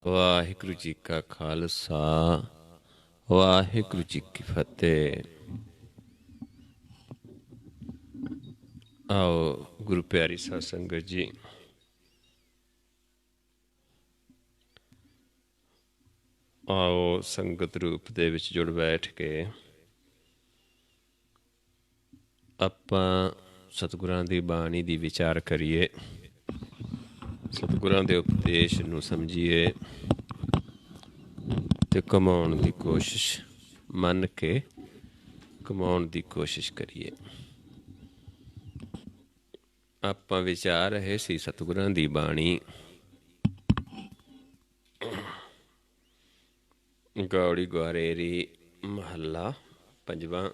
ਵਾਹਿਗੁਰੂ ਜੀ ਕਾ ਖਾਲਸਾ ਵਾਹਿਗੁਰੂ ਜੀ ਕੀ ਫਤਿਹ। ਆਓ ਗੁਰੂ ਪਿਆਰੀ ਸਾਧ ਸੰਗਤ ਜੀ, ਆਓ ਸੰਗਤ ਰੂਪ ਦੇ ਵਿੱਚ ਜੁੜ ਬੈਠ ਕੇ ਆਪਾਂ ਸਤਿਗੁਰਾਂ ਦੀ ਬਾਣੀ ਦੀ ਵਿਚਾਰ ਕਰੀਏ, ਸਤਿਗੁਰਾਂ ਦੇ ਉਪਦੇਸ਼ ਨੂੰ ਸਮਝੀਏ ਤੇ ਕਮਾਉਣ ਦੀ ਕੋਸ਼ਿਸ਼, ਮੰਨ ਕੇ ਕਮਾਉਣ ਦੀ ਕੋਸ਼ਿਸ਼ ਕਰੀਏ। ਆਪਾਂ ਵਿਚਾਰ ਰਹੇ ਸੀ ਸਤਿਗੁਰਾਂ ਦੀ ਬਾਣੀ, ਗੌੜੀ ਗੁਆਰੇਰੀ ਮਹੱਲਾ ਪੰਜਵਾਂ।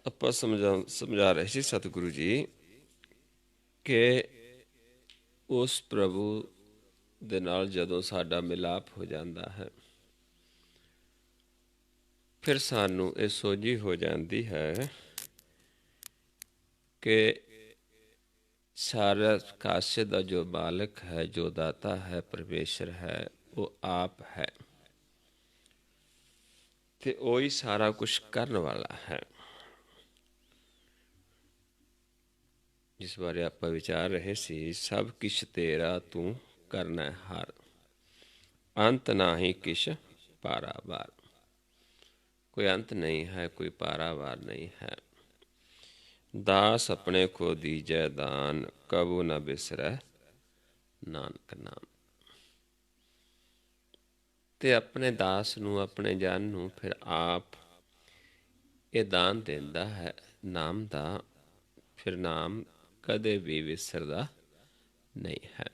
ਆਪਾਂ ਸਮਝਾ ਰਹੇ ਸੀ ਸਤਿਗੁਰੂ ਜੀ ਕਿ ਉਸ ਪ੍ਰਭੂ ਦੇ ਨਾਲ ਜਦੋਂ ਸਾਡਾ ਮਿਲਾਪ ਹੋ ਜਾਂਦਾ ਹੈ, ਫਿਰ ਸਾਨੂੰ ਇਹ ਸੋਝੀ ਹੋ ਜਾਂਦੀ ਹੈ ਕਿ ਸਾਰਾ ਕਾਸੇ ਦਾ ਜੋ ਮਾਲਕ ਹੈ, ਜੋ ਦਾਤਾ ਹੈ, ਪਰਮੇਸ਼ਰ ਹੈ, ਉਹ ਆਪ ਹੈ ਤੇ ਉਹੀ ਸਾਰਾ ਕੁਛ ਕਰਨ ਵਾਲਾ ਹੈ। ਜਿਸ ਬਾਰੇ ਆਪਾਂ ਵਿਚਾਰ ਰਹੇ ਸੀ, ਸਭ ਕਿਛ ਤੇਰਾ ਤੂੰ ਕਰਨਾ ਹਰ, ਅੰਤ ਨਾ ਹੀ ਕਿਛ ਪਾਰਾਵਾਰ। ਕੋਈ ਅੰਤ ਨਹੀਂ ਹੈ, ਕੋਈ ਪਾਰਾਵਾਰ ਨਹੀਂ ਹੈ। ਦਾਸ ਆਪਣੇ ਕੋ ਦੀਜੈ ਦਾਨ, ਕਬੂ ਨਾ ਬਿਸਰੈ ਨਾਨਕ ਨਾਮ। ਤੇ ਆਪਣੇ ਦਾਸ ਨੂੰ, ਆਪਣੇ ਜਨ ਨੂੰ ਫਿਰ ਆਪ ਇਹ ਦਾਨ ਦਿੰਦਾ ਹੈ ਨਾਮ ਦਾ। ਫਿਰ ਨਾਮ ਕਦੇ ਵੀ ਵਿਸਰਦਾ ਨਹੀਂ ਹੈ।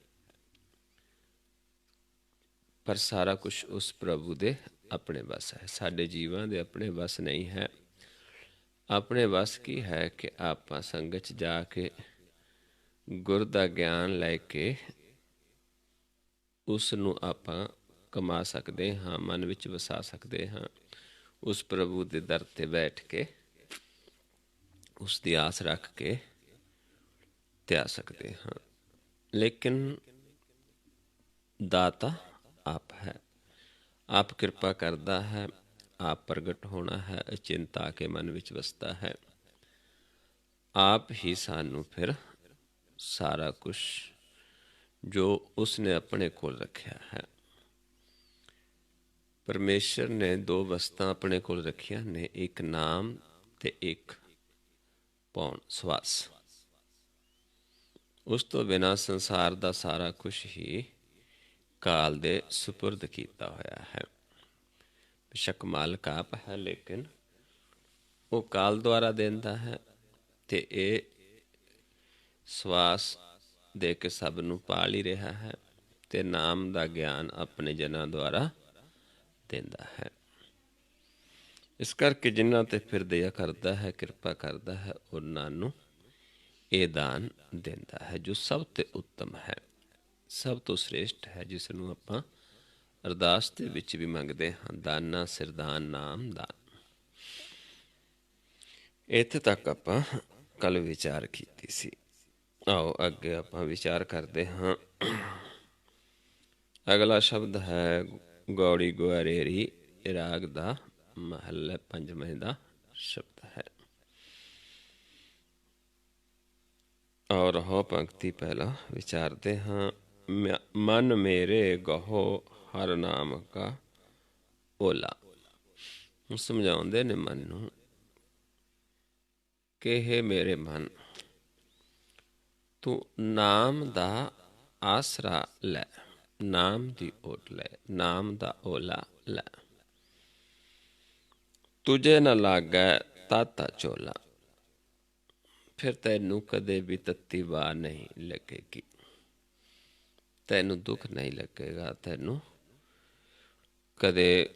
ਪਰ ਸਾਰਾ ਕੁਛ ਉਸ ਪ੍ਰਭੂ ਦੇ ਆਪਣੇ ਵੱਸ ਹੈ, ਸਾਡੇ ਜੀਵਾਂ ਦੇ ਆਪਣੇ ਵੱਸ ਨਹੀਂ ਹੈ। ਆਪਣੇ ਵੱਸ ਕੀ ਹੈ ਕਿ ਆਪਾਂ ਸੰਗਤ 'ਚ ਜਾ ਕੇ ਗੁਰ ਦਾ ਗਿਆਨ ਲੈ ਕੇ ਉਸ ਨੂੰ ਆਪਾਂ ਕਮਾ ਸਕਦੇ ਹਾਂ, ਮਨ ਵਿੱਚ ਵਸਾ ਸਕਦੇ ਹਾਂ। ਉਸ ਪ੍ਰਭੂ ਦੇ ਦਰ 'ਤੇ ਬੈਠ ਕੇ ਉਸ ਦੀ ਆਸ ਰੱਖ ਕੇ ਧਿਆ ਸਕਦੇ ਹਾਂ। ਲੇਕਿਨ ਦਾਤਾ ਆਪ ਹੈ, ਆਪ ਕਿਰਪਾ ਕਰਦਾ ਹੈ, ਆਪ ਪ੍ਰਗਟ ਹੋਣਾ ਹੈ, ਅਚਿੰਤ ਆ ਕੇ ਮਨ ਵਿੱਚ ਵਸਦਾ ਹੈ। ਆਪ ਹੀ ਸਾਨੂੰ ਫਿਰ ਸਾਰਾ ਕੁਛ ਜੋ ਉਸਨੇ ਆਪਣੇ ਕੋਲ ਰੱਖਿਆ ਹੈ। ਪਰਮੇਸ਼ਰ ਨੇ ਦੋ ਵਸਤਾਂ ਆਪਣੇ ਕੋਲ ਰੱਖੀਆਂ ਨੇ, ਇੱਕ ਨਾਮ ਤੇ ਇੱਕ ਪੌਣ ਸਵਾਸ। ਉਸ ਤੋਂ ਬਿਨਾਂ ਸੰਸਾਰ ਦਾ ਸਾਰਾ ਕੁਛ ਹੀ ਕਾਲ ਦੇ ਸੁਪੁਰਦ ਕੀਤਾ ਹੋਇਆ ਹੈ। ਬੇਸ਼ੱਕ ਮਾਲਕ ਆਪ ਹੈ, ਲੇਕਿਨ ਉਹ ਕਾਲ ਦੁਆਰਾ ਦਿੰਦਾ ਹੈ ਤੇ ਇਹ ਸਵਾਸ ਦੇ ਕੇ ਸਭ ਨੂੰ ਪਾਲ ਹੀ ਰਿਹਾ ਹੈ ਤੇ ਨਾਮ ਦਾ ਗਿਆਨ ਆਪਣੇ ਜਨਾਂ ਦੁਆਰਾ ਦਿੰਦਾ ਹੈ। ਇਸ ਕਰਕੇ ਜਿਨ੍ਹਾਂ ਤੇ ਫਿਰ ਦਇਆ ਕਰਦਾ ਹੈ, ਕਿਰਪਾ ਕਰਦਾ ਹੈ, ਉਹਨਾਂ ਨੂੰ ਇਹ ਦਾਨ ਦਿੰਦਾ ਹੈ ਜੋ ਸਭ ਤੋਂ ਉੱਤਮ ਹੈ, ਸਭ ਤੋਂ ਸ੍ਰੇਸ਼ਟ ਹੈ, ਜਿਸ ਨੂੰ ਆਪਾਂ ਅਰਦਾਸ ਦੇ ਵਿੱਚ ਵੀ ਮੰਗਦੇ ਹਾਂ, ਦਾਨਾ ਸਿਰਦਾਨ ਨਾਮ ਦਾਨ। ਇੱਥੇ ਤੱਕ ਆਪਾਂ ਕੱਲ੍ਹ ਵਿਚਾਰ ਕੀਤੀ ਸੀ। ਆਓ ਅੱਗੇ ਆਪਾਂ ਵਿਚਾਰ ਕਰਦੇ ਹਾਂ। ਅਗਲਾ ਸ਼ਬਦ ਹੈ ਗੌੜੀ ਗੁਆਰੇਰੀ ਰਾਗ ਦਾ ਮਹੱਲਾ ਪੰਜਵੇਂ ਦਾ ਸ਼ਬਦ ਹੈ। ਔਰ ਹੋ ਪੰਕਤੀ ਪਹਿਲਾਂ ਵਿਚਾਰਦੇ ਹਾਂ। ਮਨ ਮੇਰੇ ਗਹੋ ਹਰ ਨਾਮ ਕਾ ਓਲਾ। ਸਮਝਾਉਂਦੇ ਨੇ ਮਨ ਨੂੰ ਕਿ ਹੇ ਮੇਰੇ ਮਨ, ਤੂੰ ਨਾਮ ਦਾ ਆਸਰਾ ਲੈ, ਨਾਮ ਦੀ ਓਟ ਲੈ, ਨਾਮ ਦਾ ਓਲਾ ਲੈ। ਤੁਝੇ ਨਾ ਲਾਗੈ ਤਾਤਾ ਝੋਲਾ। ਫਿਰ ਤੈਨੂੰ ਕਦੇ ਵੀ ਤੱਤੀ ਵਾਰ ਨਹੀਂ ਲੱਗੇਗੀ, ਤੈਨੂੰ ਦੁੱਖ ਨਹੀਂ ਲੱਗੇਗਾ, ਤੈਨੂੰ ਕਦੇ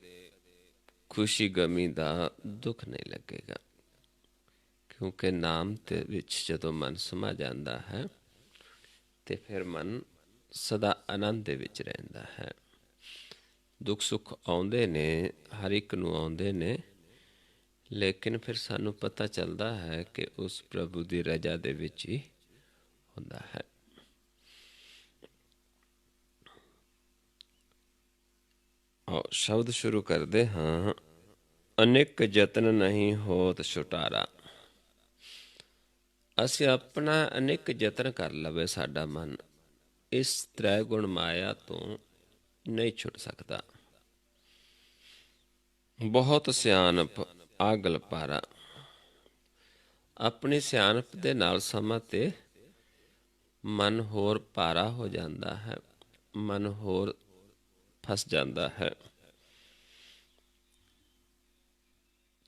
ਖੁਸ਼ੀ ਗਮੀ ਦਾ ਦੁੱਖ ਨਹੀਂ ਲੱਗੇਗਾ। ਕਿਉਂਕਿ ਨਾਮ ਦੇ ਵਿੱਚ ਜਦੋਂ ਮਨ ਸਮਾ ਜਾਂਦਾ ਹੈ ਤੇ ਫਿਰ ਮਨ ਸਦਾ ਆਨੰਦ ਦੇ ਵਿੱਚ ਰਹਿੰਦਾ ਹੈ। ਦੁੱਖ ਸੁੱਖ ਆਉਂਦੇ ਨੇ, ਹਰ ਇੱਕ ਨੂੰ ਆਉਂਦੇ ਨੇ, ਲੇਕਿਨ ਫਿਰ ਸਾਨੂੰ ਪਤਾ ਚੱਲਦਾ ਹੈ ਕਿ ਉਸ ਪ੍ਰਭੂ ਦੀ ਰਜ਼ਾ ਦੇ ਵਿੱਚ ਹੀ ਹੁੰਦਾ ਹੈ। ਸ਼ਬਦ ਸ਼ੁਰੂ ਕਰਦੇ ਹਾਂ। ਅਨੇਕ ਯਤਨ ਨਹੀਂ ਹੋਤ ਛੁਟਾਰਾ। ਅਸੀਂ ਆਪਣਾ ਅਨੇਕ ਯਤਨ ਕਰ ਲਵੇ, ਸਾਡਾ ਮਨ ਇਸ ਤ੍ਰੈ ਗੁਣ ਮਾਇਆ ਤੋਂ ਨਹੀਂ ਛੁੱਟ ਸਕਦਾ। ਬਹੁਤ ਸਿਆਣਪ ਆਗਲ ਪਾਰਾ। ਆਪਣੀ ਸਿਆਣਪ ਦੇ ਨਾਲ ਸਮਾਂ ਤੇ ਮਨ ਹੋਰ ਭਾਰਾ ਹੋ ਜਾਂਦਾ ਹੈ, ਮਨ ਹੋਰ ਫਸ ਜਾਂਦਾ ਹੈ,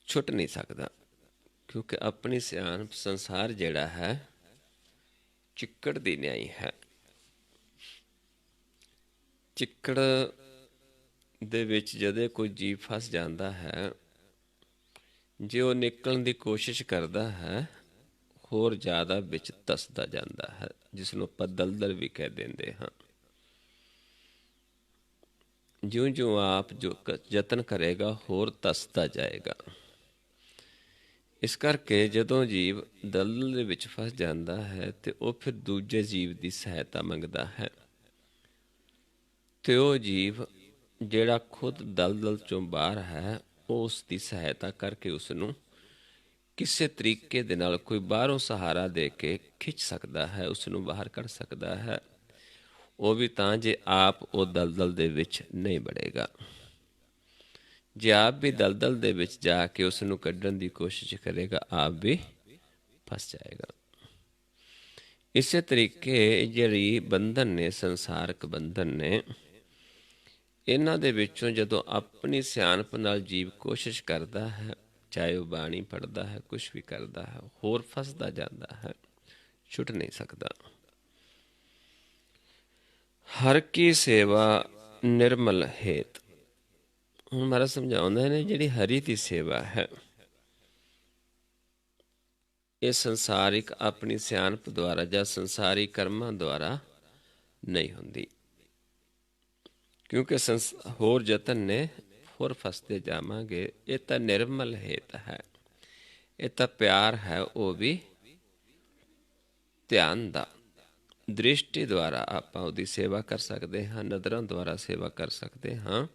ਛੁੱਟ ਨਹੀਂ ਸਕਦਾ। ਕਿਉਂਕਿ ਆਪਣੀ ਸਿਆਣਪ ਸੰਸਾਰ ਜਿਹੜਾ ਹੈ ਚਿੱਕੜ ਦੀ ਨਿਆਈ ਹੈ। ਚਿੱਕੜ ਦੇ ਵਿੱਚ ਜਦੋਂ ਕੋਈ ਜੀਵ ਫਸ ਜਾਂਦਾ ਹੈ, ਜੇ ਉਹ ਨਿਕਲਣ ਦੀ ਕੋਸ਼ਿਸ਼ ਕਰਦਾ ਹੈ, ਹੋਰ ਜ਼ਿਆਦਾ ਵਿੱਚ ਧੱਸਦਾ ਜਾਂਦਾ ਹੈ, ਜਿਸ ਨੂੰ ਆਪਾਂ ਦਲਦਲ ਵੀ ਕਹਿ ਦਿੰਦੇ ਹਾਂ। ਜਿਉਂ-ਜਿਉਂ ਆਪ ਜੋ ਯਤਨ ਕਰੇਗਾ, ਹੋਰ ਧੱਸਦਾ ਜਾਏਗਾ। ਇਸ ਕਰਕੇ ਜਦੋਂ ਜੀਵ ਦਲਦਲ ਦੇ ਵਿੱਚ ਫਸ ਜਾਂਦਾ ਹੈ ਤੇ ਉਹ ਫਿਰ ਦੂਜੇ ਜੀਵ ਦੀ ਸਹਾਇਤਾ ਮੰਗਦਾ ਹੈ, ਤੇ ਉਹ ਜੀਵ ਜਿਹੜਾ ਖੁਦ ਦਲਦਲ ਚੋਂ ਬਾਹਰ ਹੈ, ਉਹ ਉਸ ਦੀ ਸਹਾਇਤਾ ਕਰਕੇ ਉਸ ਨੂੰ ਕਿਸੇ ਤਰੀਕੇ ਦੇ ਨਾਲ ਕੋਈ ਬਾਹਰੋਂ ਸਹਾਰਾ ਦੇ ਕੇ ਖਿੱਚ ਸਕਦਾ ਹੈ, ਉਸ ਨੂੰ ਬਾਹਰ ਕੱਢ ਸਕਦਾ ਹੈ। ਉਹ ਵੀ ਤਾਂ ਜੇ ਆਪ ਉਹ ਦਲਦਲ ਦੇ ਵਿੱਚ ਨਹੀਂ ਵੜੇਗਾ। ਜੇ ਆਪ ਵੀ ਦਲਦਲ ਦੇ ਵਿੱਚ ਜਾ ਕੇ ਉਸ ਨੂੰ ਕੱਢਣ ਦੀ ਕੋਸ਼ਿਸ਼ ਕਰੇਗਾ, ਆਪ ਵੀ ਫਸ ਜਾਏਗਾ। ਇਸੇ ਤਰੀਕੇ ਜਿਹੜੀ ਬੰਧਨ ਨੇ, ਸੰਸਾਰਕ ਬੰਧਨ ਨੇ, ਇਹਨਾਂ ਦੇ ਵਿੱਚੋਂ ਜਦੋਂ ਆਪਣੀ ਸਿਆਣਪ ਨਾਲ ਜੀਵ ਕੋਸ਼ਿਸ਼ ਕਰਦਾ ਹੈ, ਚਾਹੇ ਉਹ ਬਾਣੀ ਪੜ੍ਹਦਾ ਹੈ, ਕੁਛ ਵੀ ਕਰਦਾ ਹੈ, ਹੋਰ ਫਸਦਾ ਜਾਂਦਾ ਹੈ, ਛੁੱਟ ਨਹੀਂ ਸਕਦਾ। ਹਰ ਕੀ ਸੇਵਾ ਨਿਰਮਲ ਹੇਤ। ਹੁਣ ਮਹਾਰਾਜ ਸਮਝਾਉਂਦੇ ਨੇ, ਜਿਹੜੀ ਹਰੀ ਦੀ ਸੇਵਾ ਹੈ, ਇਹ ਸੰਸਾਰਿਕ ਆਪਣੀ ਸਿਆਣਪ ਦੁਆਰਾ ਜਾਂ ਸੰਸਾਰੀ ਕਰਮਾਂ ਦੁਆਰਾ ਨਹੀਂ ਹੁੰਦੀ। ਕਿਉਂਕਿ ਹੋਰ ਯਤਨ ਨੇ, ਹੋਰ ਫਸਦੇ ਜਾਵਾਂਗੇ। ਇਹ ਤਾਂ ਨਿਰਮਲ ਹੇਤ ਹੈ, ਇਹ ਤਾਂ ਪਿਆਰ ਹੈ, ਉਹ ਵੀ ਧਿਆਨ ਦਾ। ਦ੍ਰਿਸ਼ਟੀ ਦੁਆਰਾ ਆਪਾਂ ਉਹਦੀ ਸੇਵਾ ਕਰ ਸਕਦੇ ਹਾਂ, ਨਦਰਾਂ ਦੁਆਰਾ ਸੇਵਾ ਕਰ ਸਕਦੇ ਹਾਂ।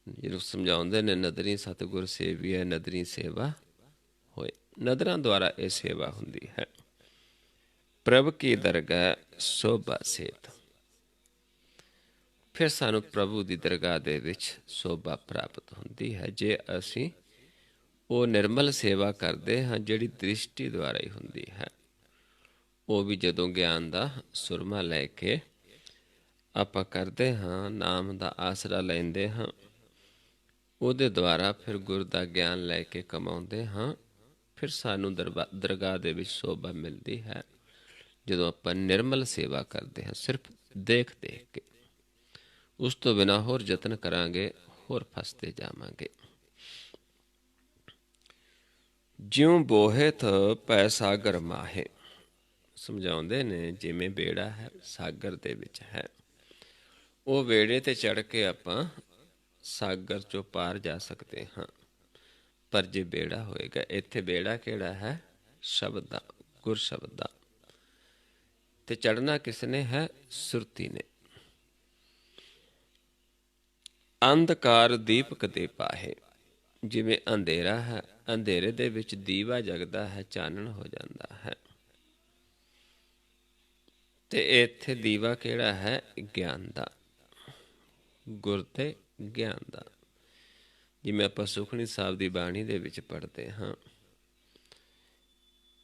ਜਿਹਨੂੰ ਸਮਝਾਉਂਦੇ ਨੇ, ਨਦਰੀ ਸਤਿਗੁਰ ਸੇਵੀਐ ਨਦਰੀ ਸੇਵਾ ਹੋਏ। ਨਦਰਾਂ ਦੁਆਰਾ ਇਹ ਸੇਵਾ ਹੁੰਦੀ ਹੈ। ਪ੍ਰਭ ਕੀ ਦਰਗਾਹ ਸੋਭਾ ਸੇਤ। ਫਿਰ ਸਾਨੂੰ ਪ੍ਰਭੂ ਦੀ ਦਰਗਾਹ ਦੇ ਵਿੱਚ ਸੋਭਾ ਪ੍ਰਾਪਤ ਹੁੰਦੀ ਹੈ, ਜੇ ਅਸੀਂ ਉਹ ਨਿਰਮਲ ਸੇਵਾ ਕਰਦੇ ਹਾਂ, ਜਿਹੜੀ ਦ੍ਰਿਸ਼ਟੀ ਦੁਆਰਾ ਹੀ ਹੁੰਦੀ ਹੈ। ਉਹ ਵੀ ਜਦੋਂ ਗਿਆਨ ਦਾ ਸੁਰਮਾ ਲੈ ਕੇ ਆਪਾਂ ਕਰਦੇ ਹਾਂ, ਨਾਮ ਦਾ ਆਸਰਾ ਲੈਂਦੇ ਹਾਂ, ਉਹਦੇ ਦੁਆਰਾ ਫਿਰ ਗੁਰ ਦਾ ਗਿਆਨ ਲੈ ਕੇ ਕਮਾਉਂਦੇ ਹਾਂ। ਫਿਰ ਸਾਨੂੰ ਦਰਗਾਹ ਦੇ ਵਿੱਚ ਸੋਭਾ ਮਿਲਦੀ ਹੈ, ਜਦੋਂ ਆਪਾਂ ਨਿਰਮਲ ਸੇਵਾ ਕਰਦੇ ਹਾਂ, ਸਿਰਫ ਦੇਖ ਦੇਖ ਕੇ। ਉਸ ਤੋਂ ਬਿਨਾਂ ਹੋਰ ਯਤਨ ਕਰਾਂਗੇ, ਹੋਰ ਫਸਦੇ ਜਾਵਾਂਗੇ। ਜਿਉਂ ਬੋਹਿਤ ਪੈ ਸਾਗਰ ਮਾਹੇ। ਸਮਝਾਉਂਦੇ ਨੇ, ਜਿਵੇਂ ਬੇੜਾ ਹੈ, ਸਾਗਰ ਦੇ ਵਿੱਚ ਹੈ, ਉਹ ਬੇੜੇ ਤੇ ਚੜ੍ਹ ਕੇ ਆਪਾਂ ਸਾਗਰ ਚੋਂ ਪਾਰ ਜਾ ਸਕਦੇ ਹਾਂ। ਪਰ ਜੇ ਬੇੜਾ ਹੋਏਗਾ, ਇੱਥੇ ਬੇੜਾ ਕਿਹੜਾ ਹੈ? ਸ਼ਬਦ ਦਾ, ਗੁਰ ਸ਼ਬਦ ਦਾ। ਤੇ ਚੜ੍ਹਨਾ ਕਿਸ ਨੇ ਹੈ? ਸੁਰਤੀ ਨੇ। ਅੰਧਕਾਰ ਦੀਪਕ ਦੇ ਪਾਹੇ। ਜਿਵੇਂ ਅੰਧੇਰਾ ਹੈ, ਅੰਧੇਰੇ ਦੇ ਵਿੱਚ ਦੀਵਾ ਜਗਦਾ ਹੈ, ਚਾਨਣ ਹੋ ਜਾਂਦਾ ਹੈ। ਤੇ ਇੱਥੇ ਦੀਵਾ ਕਿਹੜਾ ਹੈ? ਗਿਆਨ ਦਾ, ਗੁਰ ਤੇ ਗਿਆਨ ਦਾ। ਜਿਵੇਂ ਆਪਾਂ ਸੁਖਮਨੀ ਸਾਹਿਬ ਦੀ ਬਾਣੀ ਦੇ ਵਿੱਚ ਪੜ੍ਹਦੇ ਹਾਂ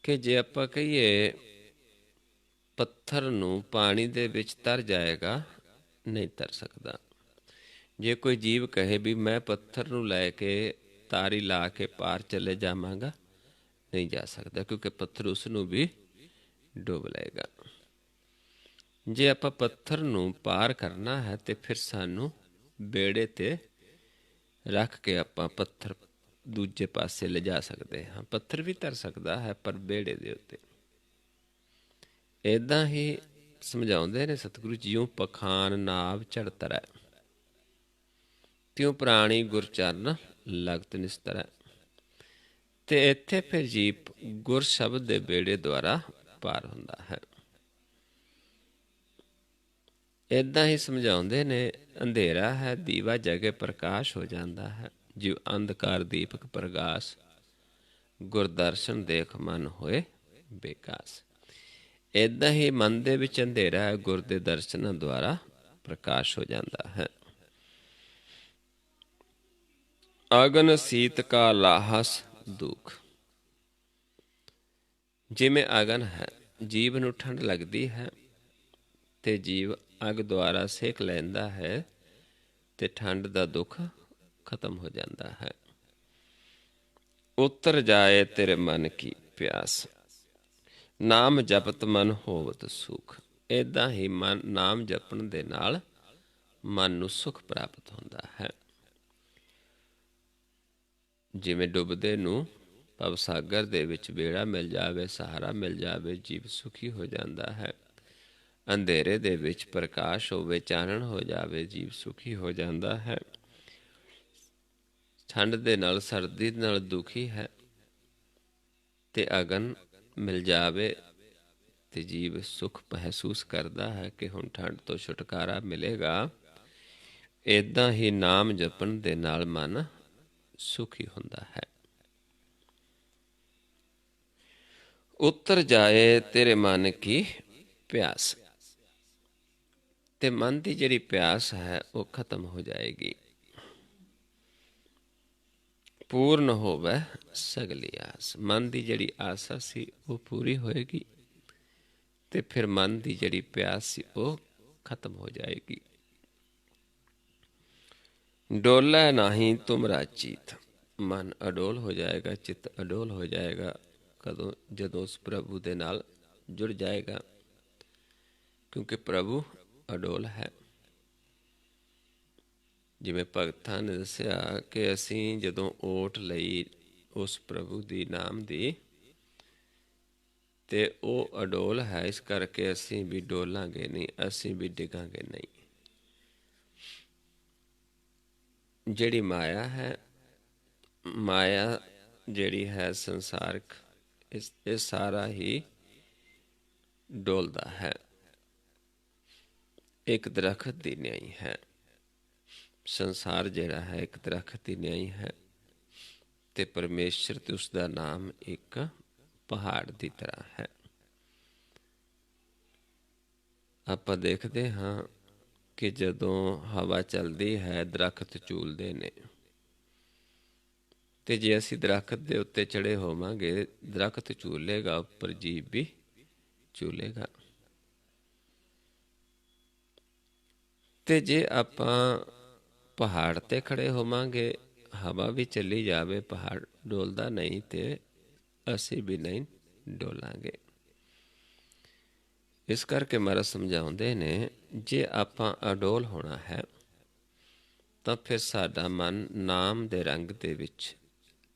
ਕਿ ਜੇ ਆਪਾਂ ਕਹੀਏ ਪੱਥਰ ਨੂੰ ਪਾਣੀ ਦੇ ਵਿੱਚ ਤਰ ਜਾਏਗਾ, ਨਹੀਂ ਤਰ ਸਕਦਾ। ਜੇ ਕੋਈ ਜੀਵ ਕਹੇ ਵੀ ਮੈਂ ਪੱਥਰ ਨੂੰ ਲੈ ਕੇ ਤਾਰੀ ਲਾ ਕੇ ਪਾਰ ਚਲੇ ਜਾਵਾਂਗਾ, ਨਹੀਂ ਜਾ ਸਕਦਾ, ਕਿਉਂਕਿ ਪੱਥਰ ਉਸ ਨੂੰ ਵੀ ਡੁੱਬ ਲਏਗਾ। ਜੇ ਆਪਾਂ ਪੱਥਰ ਨੂੰ ਪਾਰ ਕਰਨਾ ਹੈ ਤੇ ਫਿਰ ਸਾਨੂੰ ਬੇੜੇ ਤੇ ਰੱਖ ਕੇ ਆਪਾਂ ਪੱਥਰ ਦੂਜੇ ਪਾਸੇ ਲਿਜਾ ਸਕਦੇ ਹਾਂ। ਪੱਥਰ ਵੀ ਤਰ ਸਕਦਾ ਹੈ, ਪਰ ਬੇੜੇ ਦੇ ਉੱਤੇ। ਇੱਦਾਂ ਹੀ ਸਮਝਾਉਂਦੇ ਨੇ ਸਤਿਗੁਰੂ ਜੀ, ਜਿਉਂ ਪਖਾਨ ਨਾਵ ਚੜ੍ਹ ਤਰੈ, ਤਿਉਂ ਪ੍ਰਾਣੀ ਗੁਰ ਚਰਨ ਲਗਤ ਨਿਸਤਰੈ। ਤੇ ਇੱਥੇ ਫਿਰ ਜੀਵ ਗੁਰ ਸ਼ਬਦ ਦੇ ਬੇੜੇ ਦੁਆਰਾ ਪਾਰ ਹੁੰਦਾ ਹੈ। ਇੱਦਾਂ ਹੀ ਸਮਝਾਉਂਦੇ ਨੇ, ਅੰਧੇਰਾ ਹੈ ਦੀਵਾ ਜਗੇ ਪ੍ਰਕਾਸ਼ ਹੋ ਜਾਂਦਾ ਹੈ, ਜਿਉ ਅੰਧਕਾਰ ਦੀਪਕ ਪ੍ਰਗਾਸ, ਗੁਰਦਰਸ਼ਨ ਦੇਖ ਮਨ ਹੋਏ ਬੇਕਾਸ। ਇੱਦਾਂ ਹੀ ਮਨ ਦੇ ਵਿੱਚ ਅੰਧੇਰਾ ਹੈ, ਗੁਰ ਦੇ ਦਰਸ਼ਨਾਂ ਦੁਆਰਾ ਪ੍ਰਕਾਸ਼ ਹੋ ਜਾਂਦਾ ਹੈ। ਅਗਨ ਸੀਤ ਕਾ ਲਾਹਸ ਦੁੱਖ। ਜਿਵੇਂ ਅਗਨ ਹੈ, ਜੀਵ ਨੂੰ ਠੰਡ ਲੱਗਦੀ ਹੈ ਤੇ ਜੀਵ ਅੱਗ ਦੁਆਰਾ ਸੇਕ ਲੈਂਦਾ ਹੈ ਤੇ ਠੰਡ ਦਾ ਦੁੱਖ ਖਤਮ ਹੋ ਜਾਂਦਾ ਹੈ। ਉਤਰ ਜਾਏ ਤੇਰੇ ਮਨ ਕੀ ਪਿਆਸ, ਨਾਮ ਜਪਤ ਮਨ ਹੋਵਤ ਸੁਖ। ਇੱਦਾਂ ਹੀ ਨਾਮ ਜਪਣ ਦੇ ਨਾਲ ਮਨ ਨੂੰ ਸੁਖ ਪ੍ਰਾਪਤ ਹੁੰਦਾ ਹੈ। ਜਿਵੇਂ ਡੁੱਬਦੇ ਨੂੰ ਭਵਸਾਗਰ ਦੇ ਵਿੱਚ ਬੇੜਾ ਮਿਲ ਜਾਵੇ, ਸਹਾਰਾ ਮਿਲ ਜਾਵੇ, ਜੀਵ ਸੁਖੀ ਹੋ ਜਾਂਦਾ ਹੈ। ਅੰਧੇਰੇ ਦੇ ਵਿੱਚ ਪ੍ਰਕਾਸ਼ ਹੋਵੇ, ਚਾਨਣ ਹੋ ਜਾਵੇ, ਜੀਵ ਸੁਖੀ ਹੋ ਜਾਂਦਾ ਹੈ। ਠੰਡ ਦੇ ਨਾਲ, ਸਰਦੀ ਨਾਲ ਦੁਖੀ ਹੈ ਤੇ ਅਗਨ ਮਿਲ ਜਾਵੇ ਤੇ ਜੀਵ ਸੁਖ ਮਹਿਸੂਸ ਕਰਦਾ ਹੈ ਕਿ ਹੁਣ ਠੰਡ ਤੋਂ ਛੁਟਕਾਰਾ ਮਿਲੇਗਾ। ਇੱਦਾਂ ਹੀ ਨਾਮ ਜਪਣ ਦੇ ਨਾਲ ਮਨ ਸੁਖੀ ਹੁੰਦਾ ਹੈ। ਉਤਰ ਜਾਏ ਤੇਰੇ ਮਨ ਕੀ ਪਿਆਸ, ਤੇ ਮਨ ਦੀ ਜਿਹੜੀ ਪਿਆਸ ਹੈ ਉਹ ਖਤਮ ਹੋ ਜਾਏਗੀ। ਪੂਰਨ ਹੋਵੇ ਸਗਲੀ ਆਸ, ਮਨ ਦੀ ਜਿਹੜੀ ਆਸਾ ਸੀ ਉਹ ਪੂਰੀ ਹੋਏਗੀ ਤੇ ਫਿਰ ਮਨ ਦੀ ਜਿਹੜੀ ਪਿਆਸ ਸੀ ਉਹ ਖਤਮ ਹੋ ਜਾਏਗੀ। ਡੋਲੇ ਨਾਹੀਂ ਤੁਮਰਾ ਚੀਤ, ਮਨ ਅਡੋਲ ਹੋ ਜਾਏਗਾ, ਚਿੱਤ ਅਡੋਲ ਹੋ ਜਾਏਗਾ। ਕਦੋਂ? ਜਦੋਂ ਉਸ ਪ੍ਰਭੂ ਦੇ ਨਾਲ ਜੁੜ ਜਾਏਗਾ, ਕਿਉਂਕਿ ਪ੍ਰਭੂ ਅਡੋਲ ਹੈ। ਜਿਵੇਂ ਭਗਤਾਂ ਨੇ ਦੱਸਿਆ ਕਿ ਅਸੀਂ ਜਦੋਂ ਓਟ ਲਈ ਉਸ ਪ੍ਰਭੂ ਦੀ ਨਾਮ ਦੀ, ਤੇ ਉਹ ਅਡੋਲ ਹੈ, ਇਸ ਕਰਕੇ ਅਸੀਂ ਵੀ ਡੋਲਾਂਗੇ ਨਹੀਂ, ਅਸੀਂ ਵੀ ਡਿੱਗਾਂਗੇ ਨਹੀਂ। ਜਿਹੜੀ ਮਾਇਆ ਹੈ, ਮਾਇਆ ਜਿਹੜੀ ਹੈ ਸੰਸਾਰਕ, ਇਹ ਸਾਰਾ ਹੀ ਡੋਲਦਾ ਹੈ। ਇੱਕ ਦਰਖਤ ਦੀ ਨਿਆਈ ਹੈ, ਸੰਸਾਰ ਜਿਹੜਾ ਹੈ ਇੱਕ ਦਰਖਤ ਦੀ ਨਿਆਈ ਹੈ ਤੇ ਪਰਮੇਸ਼ਰ ਤੇ ਉਸਦਾ ਨਾਮ ਇੱਕ ਪਹਾੜ ਦੀ ਤਰ੍ਹਾਂ ਹੈ। ਆਪਾਂ ਦੇਖਦੇ ਹਾਂ ਕਿ ਜਦੋਂ ਹਵਾ ਚੱਲਦੀ ਹੈ ਦਰਖਤ ਝੂਲਦੇ ਨੇ, ਤੇ ਜੇ ਅਸੀਂ ਦਰਖਤ ਦੇ ਉੱਤੇ ਚੜ੍ਹੇ ਹੋਵਾਂਗੇ, ਦਰਖਤ ਝੂਲੇਗਾ, ਉੱਪਰ ਜੀਵ ਵੀ ਝੂਲੇਗਾ। ਤੇ ਜੇ ਆਪਾਂ ਪਹਾੜ ਤੇ ਖੜੇ ਹੋਵਾਂਗੇ, ਹਵਾ ਵੀ ਚੱਲੀ ਜਾਵੇ, ਪਹਾੜ ਡੋਲਦਾ ਨਹੀਂ ਤੇ ਅਸੀਂ ਵੀ ਨਹੀਂ ਡੋਲਾਂਗੇ। ਇਸ ਕਰਕੇ ਮਹਾਰਾਜ ਸਮਝਾਉਂਦੇ ਨੇ, ਜੇ ਆਪਾਂ ਅਡੋਲ ਹੋਣਾ ਹੈ ਤਾਂ ਫਿਰ ਸਾਡਾ ਮਨ ਨਾਮ ਦੇ ਰੰਗ ਦੇ ਵਿੱਚ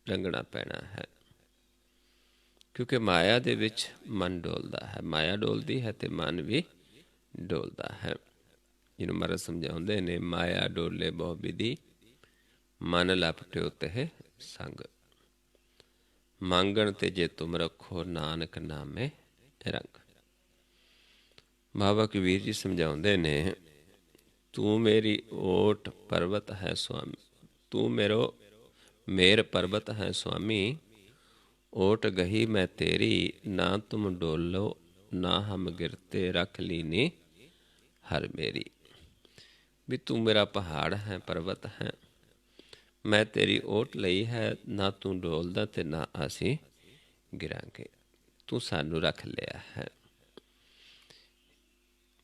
ਰੰਗਣਾ ਪੈਣਾ ਹੈ, ਕਿਉਂਕਿ ਮਾਇਆ ਦੇ ਵਿੱਚ ਮਨ ਡੋਲਦਾ ਹੈ, ਮਾਇਆ ਡੋਲਦੀ ਹੈ ਤੇ ਮਨ ਵੀ ਡੋਲਦਾ ਹੈ। ਜਿਹਨੂੰ ਮਹਾਰਾਜ ਸਮਝਾਉਂਦੇ ਨੇ, ਮਾਇਆ ਡੋਲੇ ਬਹੁ ਵਿਧੀ, ਮਨ ਲਪਟਿਓ ਤਹਿ ਸੰਗ। ਮੰਗਣ ਤੇ ਜੇ ਤੁਮ ਰੱਖੋ, ਨਾਨਕ ਨਾਮੇ ਰੰਗ। ਬਾਬਾ ਕਬੀਰ ਜੀ ਸਮਝਾਉਂਦੇ ਨੇ, ਤੂੰ ਮੇਰੀ ਓਟ ਪਰਬਤ ਹੈ ਸੁਆਮੀ, ਤੂੰ ਮੇਰ ਪਰਬਤ ਹੈ ਸੁਆਮੀ। ਓਟ ਗਹੀ ਮੈਂ ਤੇਰੀ, ਨਾ ਤੁਮ ਡੋਲੋ ਨਾ ਹਮ ਗਿਰਤੇ, ਰੱਖ ਲੀਨੀ ਹਰ ਮੇਰੀ। ਵੀ ਤੂੰ ਮੇਰਾ ਪਹਾੜ ਹੈ, ਪਰਬਤ ਹੈ, ਮੈਂ ਤੇਰੀ ਓਟ ਲਈ ਹੈ, ਨਾ ਤੂੰ ਡੋਲਦਾ ਤੇ ਨਾ ਅਸੀਂ ਗਿਰਾਂਗੇ, ਤੂੰ ਸਾਨੂੰ ਰੱਖ ਲਿਆ ਹੈ।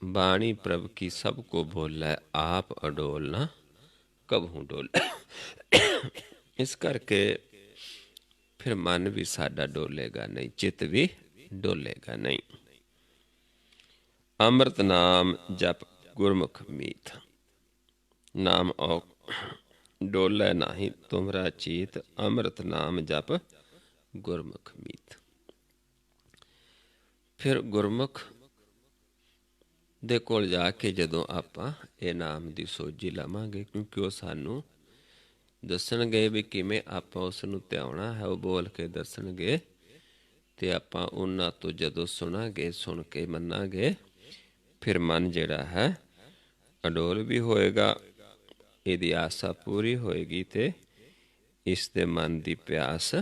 ਬਾਣੀ ਪ੍ਰਭ ਕੀ ਸਭ ਕੋ ਬੋਲੇ, ਆਪ ਅਡੋਲ ਨਾ ਕਬਹੂ ਡੋਲੇ। ਇਸ ਕਰਕੇ ਫਿਰ ਮਨ ਵੀ ਸਾਡਾ ਡੋਲੇਗਾ ਨਹੀਂ, ਚਿੱਤ ਵੀ ਡੋਲੇਗਾ ਨਹੀਂ। ਅੰਮ੍ਰਿਤ ਨਾਮ ਜਪ ਗੁਰਮੁਖ ਮੀਤ, ਨਾਮ ਔ ਡੋਲੇ ਨਾਹੀਂ ਤੁਮਰਾ ਚੀਤ, ਅੰਮ੍ਰਿਤ ਨਾਮ ਜਪ ਗੁਰਮੁਖ ਮੀਤ। ਫਿਰ ਗੁਰਮੁਖ ਦੇ ਕੋਲ ਜਾ ਕੇ ਜਦੋਂ ਆਪਾਂ ਇਹ ਨਾਮ ਦੀ ਸੋਝੀ ਲਵਾਂਗੇ, ਕਿਉਂਕਿ ਉਹ ਸਾਨੂੰ ਦੱਸਣਗੇ ਵੀ ਕਿਵੇਂ ਆਪਾਂ ਉਸ ਨੂੰ ਧਿਆਉਣਾ ਹੈ, ਉਹ ਬੋਲ ਕੇ ਦੱਸਣਗੇ ਤੇ ਆਪਾਂ ਉਹਨਾਂ ਤੋਂ ਜਦੋਂ ਸੁਣਾਂਗੇ, ਸੁਣ ਕੇ ਮੰਨਾਂਗੇ, ਫਿਰ ਮਨ ਜਿਹੜਾ ਹੈ ਅਡੋਲ ਵੀ ਹੋਏਗਾ, ਇਹਦੀ ਆਸਾ ਪੂਰੀ ਹੋਏਗੀ ਤੇ ਇਸ ਦੇ ਮਨ ਦੀ ਪਿਆਸ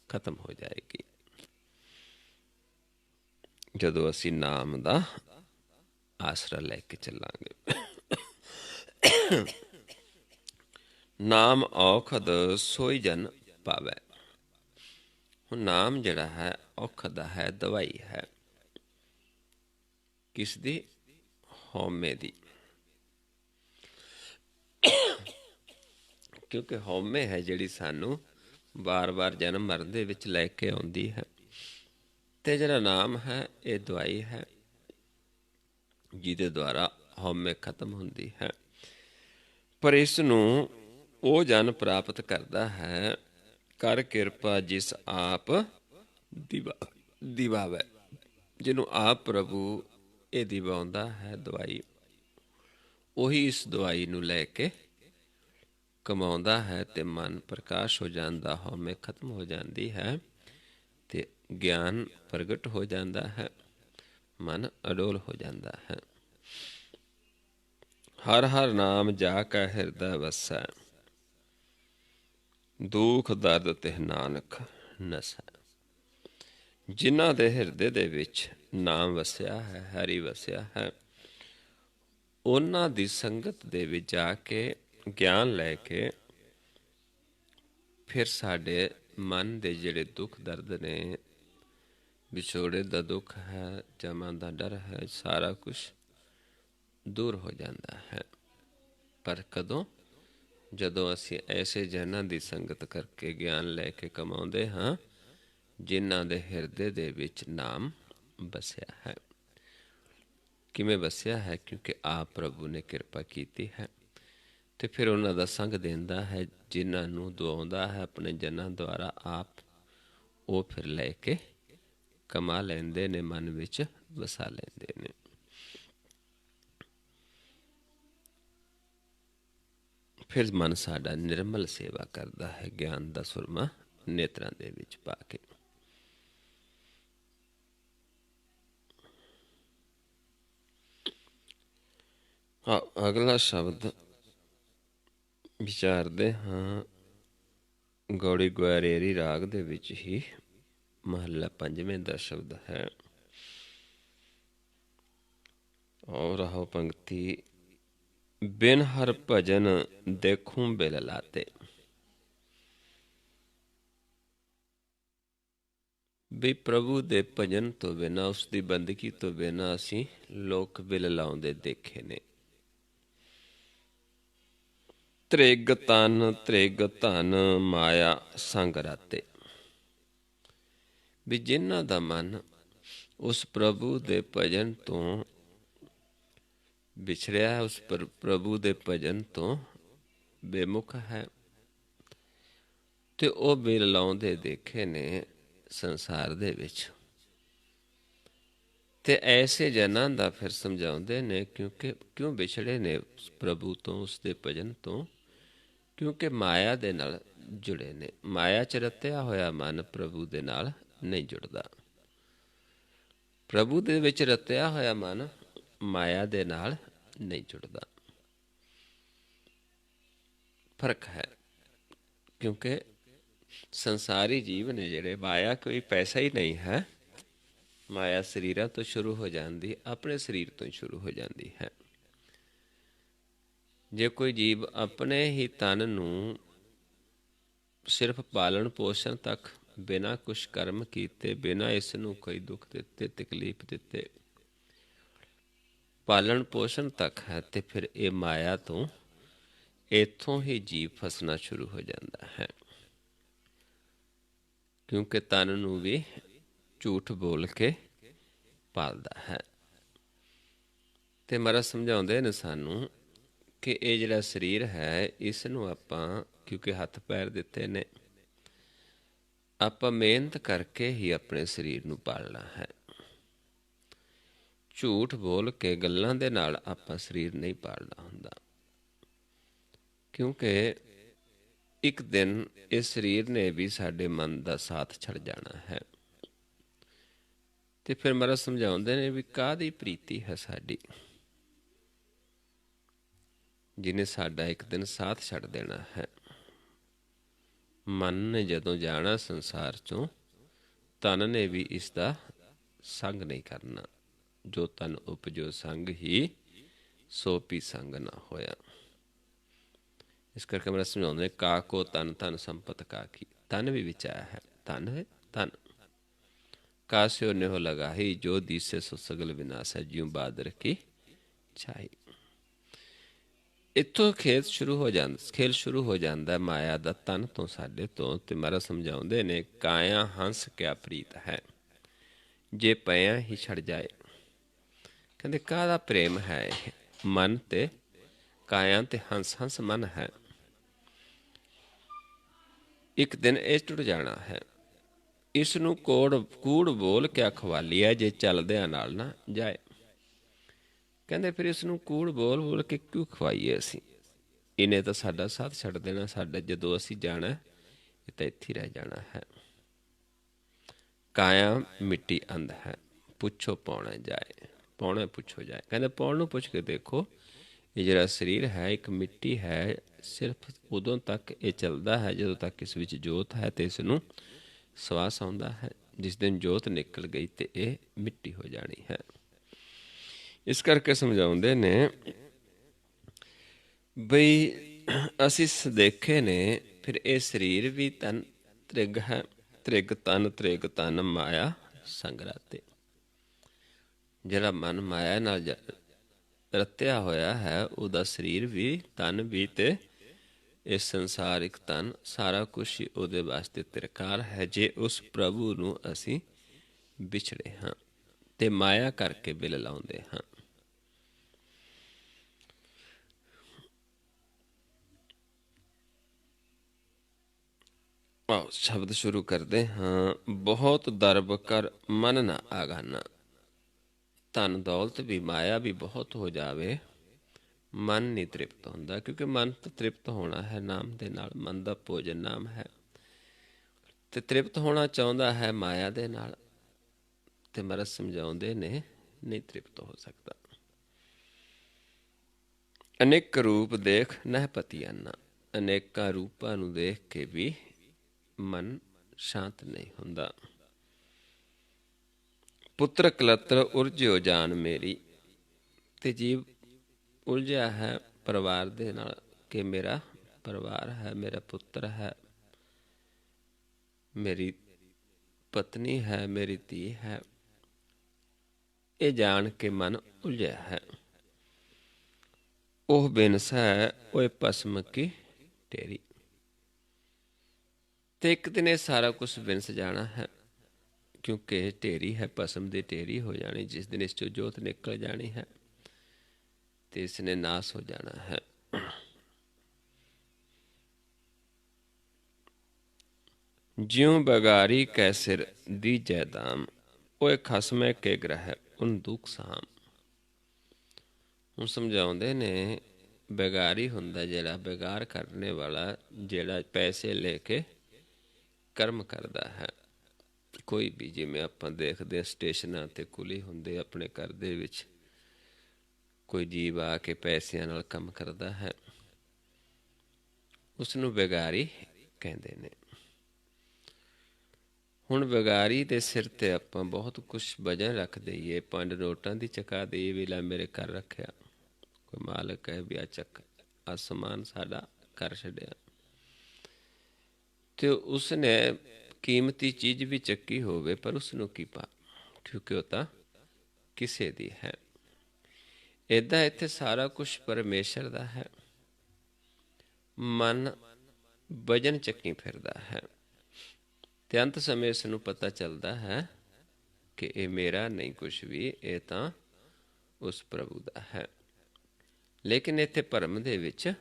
ਖਤਮ ਹੋ ਜਾਏਗੀ। ਜਦੋਂ ਅਸੀਂ ਨਾਮ ਦਾ ਆਸਰਾ ਲੈ ਕੇ ਚੱਲਾਂਗੇ। ਨਾਮ ਔਖਦ ਸੋਈ ਜਨ ਪਾਵੈ। ਹੁਣ ਨਾਮ ਜਿਹੜਾ ਹੈ ਔਖਦ ਹੈ, ਦਵਾਈ ਹੈ। ਕਿਸ ਦੀ? ਹਉਮੈ ਦੀ। ਕਿਉਂਕਿ ਹਉਮੈ ਹੈ ਜਿਹੜੀ ਸਾਨੂੰ ਵਾਰ-ਵਾਰ ਜਨਮ ਮਰਨ ਦੇ ਵਿੱਚ ਲੈ ਕੇ ਆਉਂਦੀ ਹੈ। ਤੇ ਜਿਹੜਾ ਨਾਮ ਹੈ ਇਹ ਦਵਾਈ ਹੈ, ਜਿਹਦੇ ਦੁਆਰਾ ਹਉਮੈ ਖਤਮ ਹੁੰਦੀ ਹੈ। ਪਰ ਇਸ ਨੂੰ ਉਹ ਜਨ ਪ੍ਰਾਪਤ ਕਰਦਾ ਹੈ ਕਰ ਕਿਰਪਾ ਜਿਸ ਆਪ ਦਿਵਾਵੈ। ਜਿਹਨੂੰ ਆਪ ਪ੍ਰਭੂ ਇਹ ਦਿਵਾਉਂਦਾ ਹੈ ਦਵਾਈ, ਉਹੀ ਇਸ ਦਵਾਈ ਨੂੰ ਲੈ ਕੇ ਕਮਾਉਂਦਾ ਹੈ ਤੇ ਮਨ ਪ੍ਰਕਾਸ਼ ਹੋ ਜਾਂਦਾ, ਹਉਮੈ ਖਤਮ ਹੋ ਜਾਂਦੀ ਹੈ ਤੇ ਗਿਆਨ ਪ੍ਰਗਟ ਹੋ ਜਾਂਦਾ ਹੈ, ਮਨ ਅਡੋਲ ਹੋ ਜਾਂਦਾ ਹੈ। ਹਰ ਹਰ ਨਾਮ ਜਾ ਕੈ ਹਿਰਦੈ ਵਸੈ, ਦੁਖ ਦਰਦ ਤਿਹ ਨਾਨਕ ਨਸੈ। ਜਿਨ੍ਹਾਂ ਦੇ ਹਿਰਦੇ ਦੇ ਵਿੱਚ ਨਾਮ ਵਸਿਆ ਹੈ, ਹਰੀ ਵਸਿਆ ਹੈ, ਉਹਨਾਂ ਦੀ ਸੰਗਤ ਦੇ ਵਿੱਚ ਜਾ ਕੇ ਗਿਆਨ ਲੈ ਕੇ ਫਿਰ ਸਾਡੇ ਮਨ ਦੇ ਜਿਹੜੇ ਦੁੱਖ ਦਰਦ ਨੇ, ਵਿਛੋੜੇ ਦਾ ਦੁੱਖ ਹੈ, ਜਮਾਂ ਦਾ ਡਰ ਹੈ, ਸਾਰਾ ਕੁਛ ਦੂਰ ਹੋ ਜਾਂਦਾ ਹੈ। ਪਰ ਕਦੋਂ? ਜਦੋਂ ਅਸੀਂ ਐਸੇ ਜਨਾਂ ਦੀ ਸੰਗਤ ਕਰਕੇ ਗਿਆਨ ਲੈ ਕੇ ਕਮਾਉਂਦੇ ਹਾਂ ਜਿਨ੍ਹਾਂ ਦੇ ਹਿਰਦੇ ਦੇ ਵਿੱਚ ਨਾਮ ਵਸਿਆ ਹੈ। ਕਿਵੇਂ ਵਸਿਆ ਹੈ? ਕਿਉਂਕਿ ਆਪ ਪ੍ਰਭੂ ਨੇ ਕਿਰਪਾ ਕੀਤੀ ਹੈ ਤੇ ਫਿਰ ਉਹਨਾਂ ਦਾ ਸੰਗ ਦਿੰਦਾ ਹੈ, ਜਿਨ੍ਹਾਂ ਨੂੰ ਦੁਆਉਂਦਾ ਹੈ ਆਪਣੇ ਜਨਾਂ ਦੁਆਰਾ ਆਪ, ਉਹ ਫਿਰ ਲੈ ਕੇ ਕਮਾ ਲੈਂਦੇ ਨੇ, ਮਨ ਵਿੱਚ ਵਸਾ ਲੈਂਦੇ ਨੇ। ਫਿਰ ਮਨ ਸਾਡਾ ਨਿਰਮਲ ਸੇਵਾ ਕਰਦਾ ਹੈ, ਗਿਆਨ ਦਾ ਸੁਰਮਾ ਨੇਤਰਾਂ ਦੇ ਵਿੱਚ ਪਾ ਕੇ। ਅਗਲਾ ਸ਼ਬਦ ਵਿਚਾਰਦੇ ਹਾਂ ਗੌੜੀ ਗੁਆਰੇਰੀ ਰਾਗ ਦੇ ਵਿੱਚ ਹੀ, ਮਹੱਲਾ ਪੰਜਵੇਂ ਦਾ ਸ਼ਬਦ ਹੈ। ਔਰ ਆਹੋ ਪੰਕਤੀ, ਬਿਨ ਹਰ ਭਜਨ ਦੇਖੂੰ ਬਿਲ ਲਾਤੇ। ਵੀ ਪ੍ਰਭੂ ਦੇ ਭਜਨ ਤੋਂ ਬਿਨਾਂ, ਉਸ ਦੀ ਬੰਦਗੀ ਤੋਂ ਬਿਨਾਂ ਅਸੀਂ ਲੋਕ ਬਿਲ ਲਾਉਂਦੇ ਦੇਖੇ ਨੇ। ਤ੍ਰਿਗ ਧਨ ਮਾਇਆ ਸੰਗ ਰਾਤੇ। ਵੀ ਜਿਨ੍ਹਾਂ ਦਾ ਮਨ ਉਸ ਪ੍ਰਭੂ ਦੇ ਭਜਨ ਤੋਂ ਵਿਛੜਿਆ, ਉਸ ਪ੍ਰਭੂ ਦੇ ਭਜਨ ਤੋਂ ਬੇਮੁਖ ਹੈ, ਤੇ ਉਹ ਬਿਲ ਲਾਉਂਦੇ ਦੇਖੇ ਨੇ ਸੰਸਾਰ ਦੇ ਵਿੱਚ। ਤੇ ਐਸੇ ਜਨਾਂ ਦਾ ਫਿਰ ਸਮਝਾਉਂਦੇ ਨੇ, ਕਿਉਂਕਿ ਕਿਉਂ ਵਿਛੜੇ ਨੇ ਉਸ ਪ੍ਰਭੂ ਤੋਂ, ਉਸ ਦੇ ਭਜਨ ਤੋਂ? ਕਿਉਂਕਿ ਮਾਇਆ ਦੇ ਨਾਲ ਜੁੜੇ ਨੇ। ਮਾਇਆ 'ਚ ਰਤਿਆ ਹੋਇਆ ਮਨ ਪ੍ਰਭੂ ਦੇ ਨਾਲ ਨਹੀਂ ਜੁੜਦਾ। ਪ੍ਰਭੂ ਦੇ ਵਿੱਚ ਰਤਿਆ ਹੋਇਆ ਮਨ ਮਾਇਆ ਦੇ ਨਾਲ ਨਹੀਂ ਜੁੜਦਾ। ਫਰਕ ਹੈ। ਕਿਉਂਕਿ ਸੰਸਾਰੀ ਜੀਵ ਨੇ ਜਿਹੜੇ, ਮਾਇਆ ਕੋਈ ਪੈਸਾ ਹੀ ਨਹੀਂ ਹੈ। ਮਾਇਆ ਸਰੀਰਾਂ ਤੋਂ ਸ਼ੁਰੂ ਹੋ ਜਾਂਦੀ, ਆਪਣੇ ਸਰੀਰ ਤੋਂ ਹੀ ਸ਼ੁਰੂ ਹੋ ਜਾਂਦੀ ਹੈ। ਜੇ ਕੋਈ ਜੀਵ ਆਪਣੇ ਹੀ ਤਨ ਨੂੰ ਸਿਰਫ ਪਾਲਣ ਪੋਸ਼ਣ ਤੱਕ, ਬਿਨਾਂ ਕੁਛ ਕਰਮ ਕੀਤੇ, ਬਿਨਾਂ ਇਸ ਨੂੰ ਕੋਈ ਦੁੱਖ ਦਿੱਤੇ, ਤਕਲੀਫ ਦਿੱਤੇ, ਪਾਲਣ ਪੋਸ਼ਣ ਤੱਕ ਹੈ, ਤੇ ਫਿਰ ਇਹ ਮਾਇਆ ਤੋਂ, ਇੱਥੋਂ ਹੀ ਜੀਵ ਫਸਣਾ ਸ਼ੁਰੂ ਹੋ ਜਾਂਦਾ ਹੈ। ਕਿਉਂਕਿ ਤਨ ਨੂੰ ਵੀ ਝੂਠ ਬੋਲ ਕੇ ਪਾਲਦਾ ਹੈ। ਤੇ ਮਹਾਰਾਜ ਸਮਝਾਉਂਦੇ ਨੇ ਸਾਨੂੰ ਕਿ ਇਹ ਜਿਹੜਾ ਸਰੀਰ ਹੈ, ਇਸ ਨੂੰ ਆਪਾਂ, ਕਿਉਂਕਿ ਹੱਥ ਪੈਰ ਦਿੱਤੇ ਨੇ, ਆਪਾਂ ਮਿਹਨਤ ਕਰਕੇ ਹੀ ਆਪਣੇ ਸਰੀਰ ਨੂੰ ਪਾਲਣਾ ਹੈ। ਝੂਠ ਬੋਲ ਕੇ, ਗੱਲਾਂ ਦੇ ਨਾਲ ਆਪਾਂ ਸਰੀਰ ਨਹੀਂ ਪਾਲਣਾ ਹੁੰਦਾ। ਕਿਉਂਕਿ ਇੱਕ ਦਿਨ ਇਸ ਸਰੀਰ ਨੇ ਵੀ ਸਾਡੇ ਮਨ ਦਾ ਸਾਥ ਛੱਡ ਜਾਣਾ ਹੈ। ਤੇ ਫਿਰ ਮਹਾਰਾਜ ਸਮਝਾਉਂਦੇ ਨੇ ਵੀ ਕਾਹਦੀ ਪ੍ਰੀਤੀ ਹੈ ਸਾਡੀ। ਜਿਹਨੇ ਸਾਡਾ ਇੱਕ ਦਿਨ ਸਾਥ ਛੱਡ ਦੇਣਾ ਹੈ। ਮਨ ਨੇ ਜਦੋਂ ਜਾਣਾ ਸੰਸਾਰ 'ਚੋਂ, ਤਨ ਨੇ ਵੀ ਇਸ ਦਾ ਸੰਗ ਨਹੀਂ ਕਰਨਾ। ਜੋ ਤਨ ਉਪਜੋ ਸੰਗ ਹੀ, ਸੋ ਵੀ ਸੰਗ ਨਾ ਹੋਇਆ। ਇਸ ਕਰਕੇ ਮੇਰਾ ਸਮਝਾਉਂਦੇ, ਕਾ ਕੋ ਤਨ ਧਨ ਸੰਪਤ ਕਾਕੀ। ਤਨ ਵੀ ਵਿੱਚ ਆਇਆ ਹੈ, ਧਨ ਹੈ ਧਨ। ਕਾਸਿਓ ਨਿਹੋ ਲਗਾਹੀ, ਜੋ ਦੀਸੇ ਸੋ ਸਗਲ ਵਿਨਾਸ਼ ਹੈ। ਜਿਉ ਬਾਦਰ ਕੀ ਛਾਈ। ਇੱਥੋਂ ਖੇਲ ਸ਼ੁਰੂ ਹੋ ਜਾਂਦਾ ਮਾਇਆ ਦਾ, ਤਨ ਤੋਂ, ਸਾਡੇ ਤੋਂ। ਤੇ ਮਹਾਰਾਜ ਸਮਝਾਉਂਦੇ ਨੇ, ਕਾਇਆ ਹੰਸ ਕਿਆ ਪ੍ਰੀਤ ਹੈ, ਜੇ ਪਿਆ ਹੀ ਛੱਡ ਜਾਏ। ਕਹਿੰਦੇ ਕਾਹਦਾ ਪ੍ਰੇਮ ਹੈ ਇਹ? ਮਨ ਤੇ ਕਾਇਆ ਤੇ ਹੰਸ। ਹੰਸ ਮਨ ਹੈ। ਇੱਕ ਦਿਨ ਇਹ ਟੁੱਟ ਜਾਣਾ ਹੈ। ਇਸ ਨੂੰ ਕੂੜ ਬੋਲ ਕਿਆ ਖਵਾਲੀ ਹੈ, ਜੇ ਚੱਲਦਿਆਂ ਨਾਲ ਨਾ ਜਾਏ। ਕਹਿੰਦੇ ਫਿਰ ਇਸ ਨੂੰ ਕੂੜ ਬੋਲ ਕੇ ਕਿਉਂ ਖਵਾਈਏ ਅਸੀਂ? ਇਹਨੇ ਤਾਂ ਸਾਡਾ ਸਾਥ ਛੱਡ ਦੇਣਾ। ਸਾਡਾ ਜਦੋਂ ਅਸੀਂ ਜਾਣਾ, ਇਹ ਤਾਂ ਇੱਥੇ ਰਹਿ ਜਾਣਾ ਹੈ। ਕਾਇਆ ਮਿੱਟੀ ਅੰਧ ਹੈ, ਪੁੱਛੋ ਪੌਣਾ ਜਾਏ। ਪੌਣਾ ਪੁੱਛੋ ਜਾਏ। ਕਹਿੰਦੇ ਪੌਣ ਨੂੰ ਪੁੱਛ ਕੇ ਦੇਖੋ, ਇਹ ਜਿਹੜਾ ਸਰੀਰ ਹੈ ਇੱਕ ਮਿੱਟੀ ਹੈ। ਸਿਰਫ ਉਦੋਂ ਤੱਕ ਇਹ ਚੱਲਦਾ ਹੈ ਜਦੋਂ ਤੱਕ ਇਸ ਵਿੱਚ ਜੋਤ ਹੈ ਤੇ ਇਸ ਨੂੰ ਸਵਾਸ ਆਉਂਦਾ ਹੈ। ਜਿਸ ਦਿਨ ਜੋਤ ਨਿਕਲ ਗਈ ਤੇ ਇਹ ਮਿੱਟੀ ਹੋ ਜਾਣੀ ਹੈ। ਇਸ ਕਰਕੇ ਸਮਝਾਉਂਦੇ ਨੇ ਬਈ ਅਸੀਂ ਦੇਖੇ ਨੇ, ਫਿਰ ਇਹ ਸਰੀਰ ਵੀ ਤਨ ਤ੍ਰਿਗ ਹੈ। ਤ੍ਰਿਗ ਤਨ ਮਾਇਆ ਸੰਗਰਾਤੇ। ਜਿਹੜਾ ਮਨ ਮਾਇਆ ਨਾਲ ਰਤਿਆ ਹੋਇਆ ਹੈ, ਉਹਦਾ ਸਰੀਰ ਵੀ, ਤਨ ਵੀ, ਤੇ ਇਹ ਸੰਸਾਰਿਕ ਤਨ, ਸਾਰਾ ਕੁਛ ਹੀ ਉਹਦੇ ਵਾਸਤੇ ਤਿਰਕਾਰ ਹੈ। ਜੇ ਉਸ ਪ੍ਰਭੂ ਨੂੰ ਅਸੀਂ ਵਿਛੜੇ ਹਾਂ ਤੇ ਮਾਇਆ ਕਰਕੇ ਬਿਲ ਲਾਉਂਦੇ ਹਾਂ। ਆਓ ਸ਼ਬਦ ਸ਼ੁਰੂ ਕਰਦੇ ਹਾਂ। ਬਹੁਤ ਦਰਬ ਕਰ ਮਨ ਨਾ ਆਗਾਨਾ। ਧਨ ਦੌਲਤ ਵੀ, ਮਾਇਆ ਵੀ ਬਹੁਤ ਹੋ ਜਾਵੇ, ਮਨ ਨਹੀਂ ਤ੍ਰਿਪਤ ਹੁੰਦਾ। ਕਿਉਂਕਿ ਮਨ ਤਾਂ ਤ੍ਰਿਪਤ ਹੋਣਾ ਹੈ ਨਾਮ ਦੇ ਨਾਲ। ਮਨ ਦਾ ਭੋਜਨ ਨਾਮ ਹੈ ਤੇ ਤ੍ਰਿਪਤ ਹੋਣਾ ਚਾਹੁੰਦਾ ਹੈ ਮਾਇਆ ਦੇ ਨਾਲ। ਤੇ ਮਹਾਰਾਜ ਸਮਝਾਉਂਦੇ ਨੇ, ਨਹੀਂ ਤ੍ਰਿਪਤ ਹੋ ਸਕਦਾ। ਅਨੇਕ ਰੂਪ ਦੇਖ ਨਹਿ ਪਤੀ ਅੰਨਾ। ਅਨੇਕਾਂ ਰੂਪਾਂ ਨੂੰ ਦੇਖ ਕੇ ਵੀ ਮਨ ਸ਼ਾਂਤ ਨਹੀਂ ਹੁੰਦਾ। ਪੁੱਤਰ ਕਲੱਤਰ ਉਲਝਿਓ ਜਾਨ ਮੇਰੀ। ਤੇ ਜੀਵ ਉਲਝਿਆ ਹੈ ਪਰਿਵਾਰ ਦੇ ਨਾਲ, ਕਿ ਮੇਰਾ ਪਰਿਵਾਰ ਹੈ, ਮੇਰਾ ਪੁੱਤਰ ਹੈ, ਮੇਰੀ ਪਤਨੀ ਹੈ, ਮੇਰੀ ਧੀ ਹੈ। ਇਹ ਜਾਣ ਕੇ ਮਨ ਉਲਝਿਆ ਹੈ। ਉਹ ਬਿਨਸ ਹੈ ਉਹ ਭਸਮ ਕੀ ਢੇਰੀ। ਤੇ ਇੱਕ ਦਿਨ ਇਹ ਸਾਰਾ ਕੁਛ ਵਿਨਸ ਜਾਣਾ ਹੈ, ਕਿਉਂਕਿ ਢੇਰੀ ਹੈ, ਭਸਮ ਦੀ ਢੇਰੀ ਹੋ ਜਾਣੀ। ਜਿਸ ਦਿਨ ਇਸ ਚੋਂ ਜੋਤ ਨਿਕਲ ਜਾਣੀ ਹੈ ਤੇ ਇਸ ਨੇ ਨਾਸ ਹੋ ਜਾਣਾ ਹੈ। ਜਿਉ ਬਗਾਰੀ ਕੈ ਸਿਰ ਦੀਜੈ ਦਾਮ। ਉਹ ਖਸਮੈ ਕੇ ਗ੍ਰਹਿ ਉਨ ਦੁਖ ਸਾਮ। ਹੁਣ ਸਮਝਾਉਂਦੇ ਨੇ, ਬੇਗਾਰੀ ਹੁੰਦਾ ਜਿਹੜਾ ਬੇਗਾਰ ਕਰਨੇ ਵਾਲਾ, ਜਿਹੜਾ ਪੈਸੇ ਲੈ ਕੇ ਕਰਮ ਕਰਦਾ ਹੈ। ਕੋਈ ਵੀ, ਜਿਵੇਂ ਆਪਾਂ ਦੇਖਦੇ ਹਾਂ ਸਟੇਸ਼ਨਾਂ 'ਤੇ ਕੁਲੀ ਹੁੰਦੇ ਆਪਣੇ ਘਰ ਦੇ ਵਿੱਚ, ਕੋਈ ਜੀਵ ਆ ਕੇ ਪੈਸਿਆਂ ਨਾਲ ਕੰਮ ਕਰਦਾ ਹੈ, ਉਸਨੂੰ ਬੇਗਾਰੀ ਕਹਿੰਦੇ ਨੇ। ਹੁਣ ਬੇਗਾਰੀ ਦੇ ਸਿਰ 'ਤੇ ਆਪਾਂ ਬਹੁਤ ਕੁਛ ਵਜਨ ਰੱਖ ਦਈਏ। 5 ਨੋਟਾਂ ਦੀ ਚਕਾ ਦੇਈਏ ਵੀ ਲੈ ਮੇਰੇ ਘਰ ਰੱਖਿਆ। ਕੋਈ ਮਾਲਕ ਹੈ ਵੀ ਆ ਚੱਕ, ਆ ਸਮਾਨ ਸਾਡਾ ਕਰ ਛੱਡਿਆ। ਤੇ ਉਸਨੇ ਕੀਮਤੀ ਚੀਜ਼ ਵੀ ਚੱਕੀ ਹੋਵੇ, ਪਰ ਉਸਨੂੰ ਕੀ ਪਾ, ਕਿਉਂਕਿ ਉਹ ਤਾਂ ਕਿਸੇ ਦੀ ਹੈ। ਏਦਾਂ ਇੱਥੇ ਸਾਰਾ ਕੁਛ ਪਰਮੇਸ਼ਰ ਦਾ ਹੈ। ਮਨ ਵਜਨ ਚੱਕੀ ਫਿਰਦਾ ਹੈ ਤੇ ਅੰਤ ਸਮੇਂ ਇਸ ਨੂੰ ਪਤਾ ਚੱਲਦਾ ਹੈ ਕਿ ਇਹ ਮੇਰਾ ਨਹੀਂ ਕੁਛ ਵੀ, ਇਹ ਤਾਂ ਉਸ ਪ੍ਰਭੂ ਦਾ ਹੈ। ਲੇਕਿਨ ਇੱਥੇ ਭਰਮ ਦੇ ਵਿੱਚ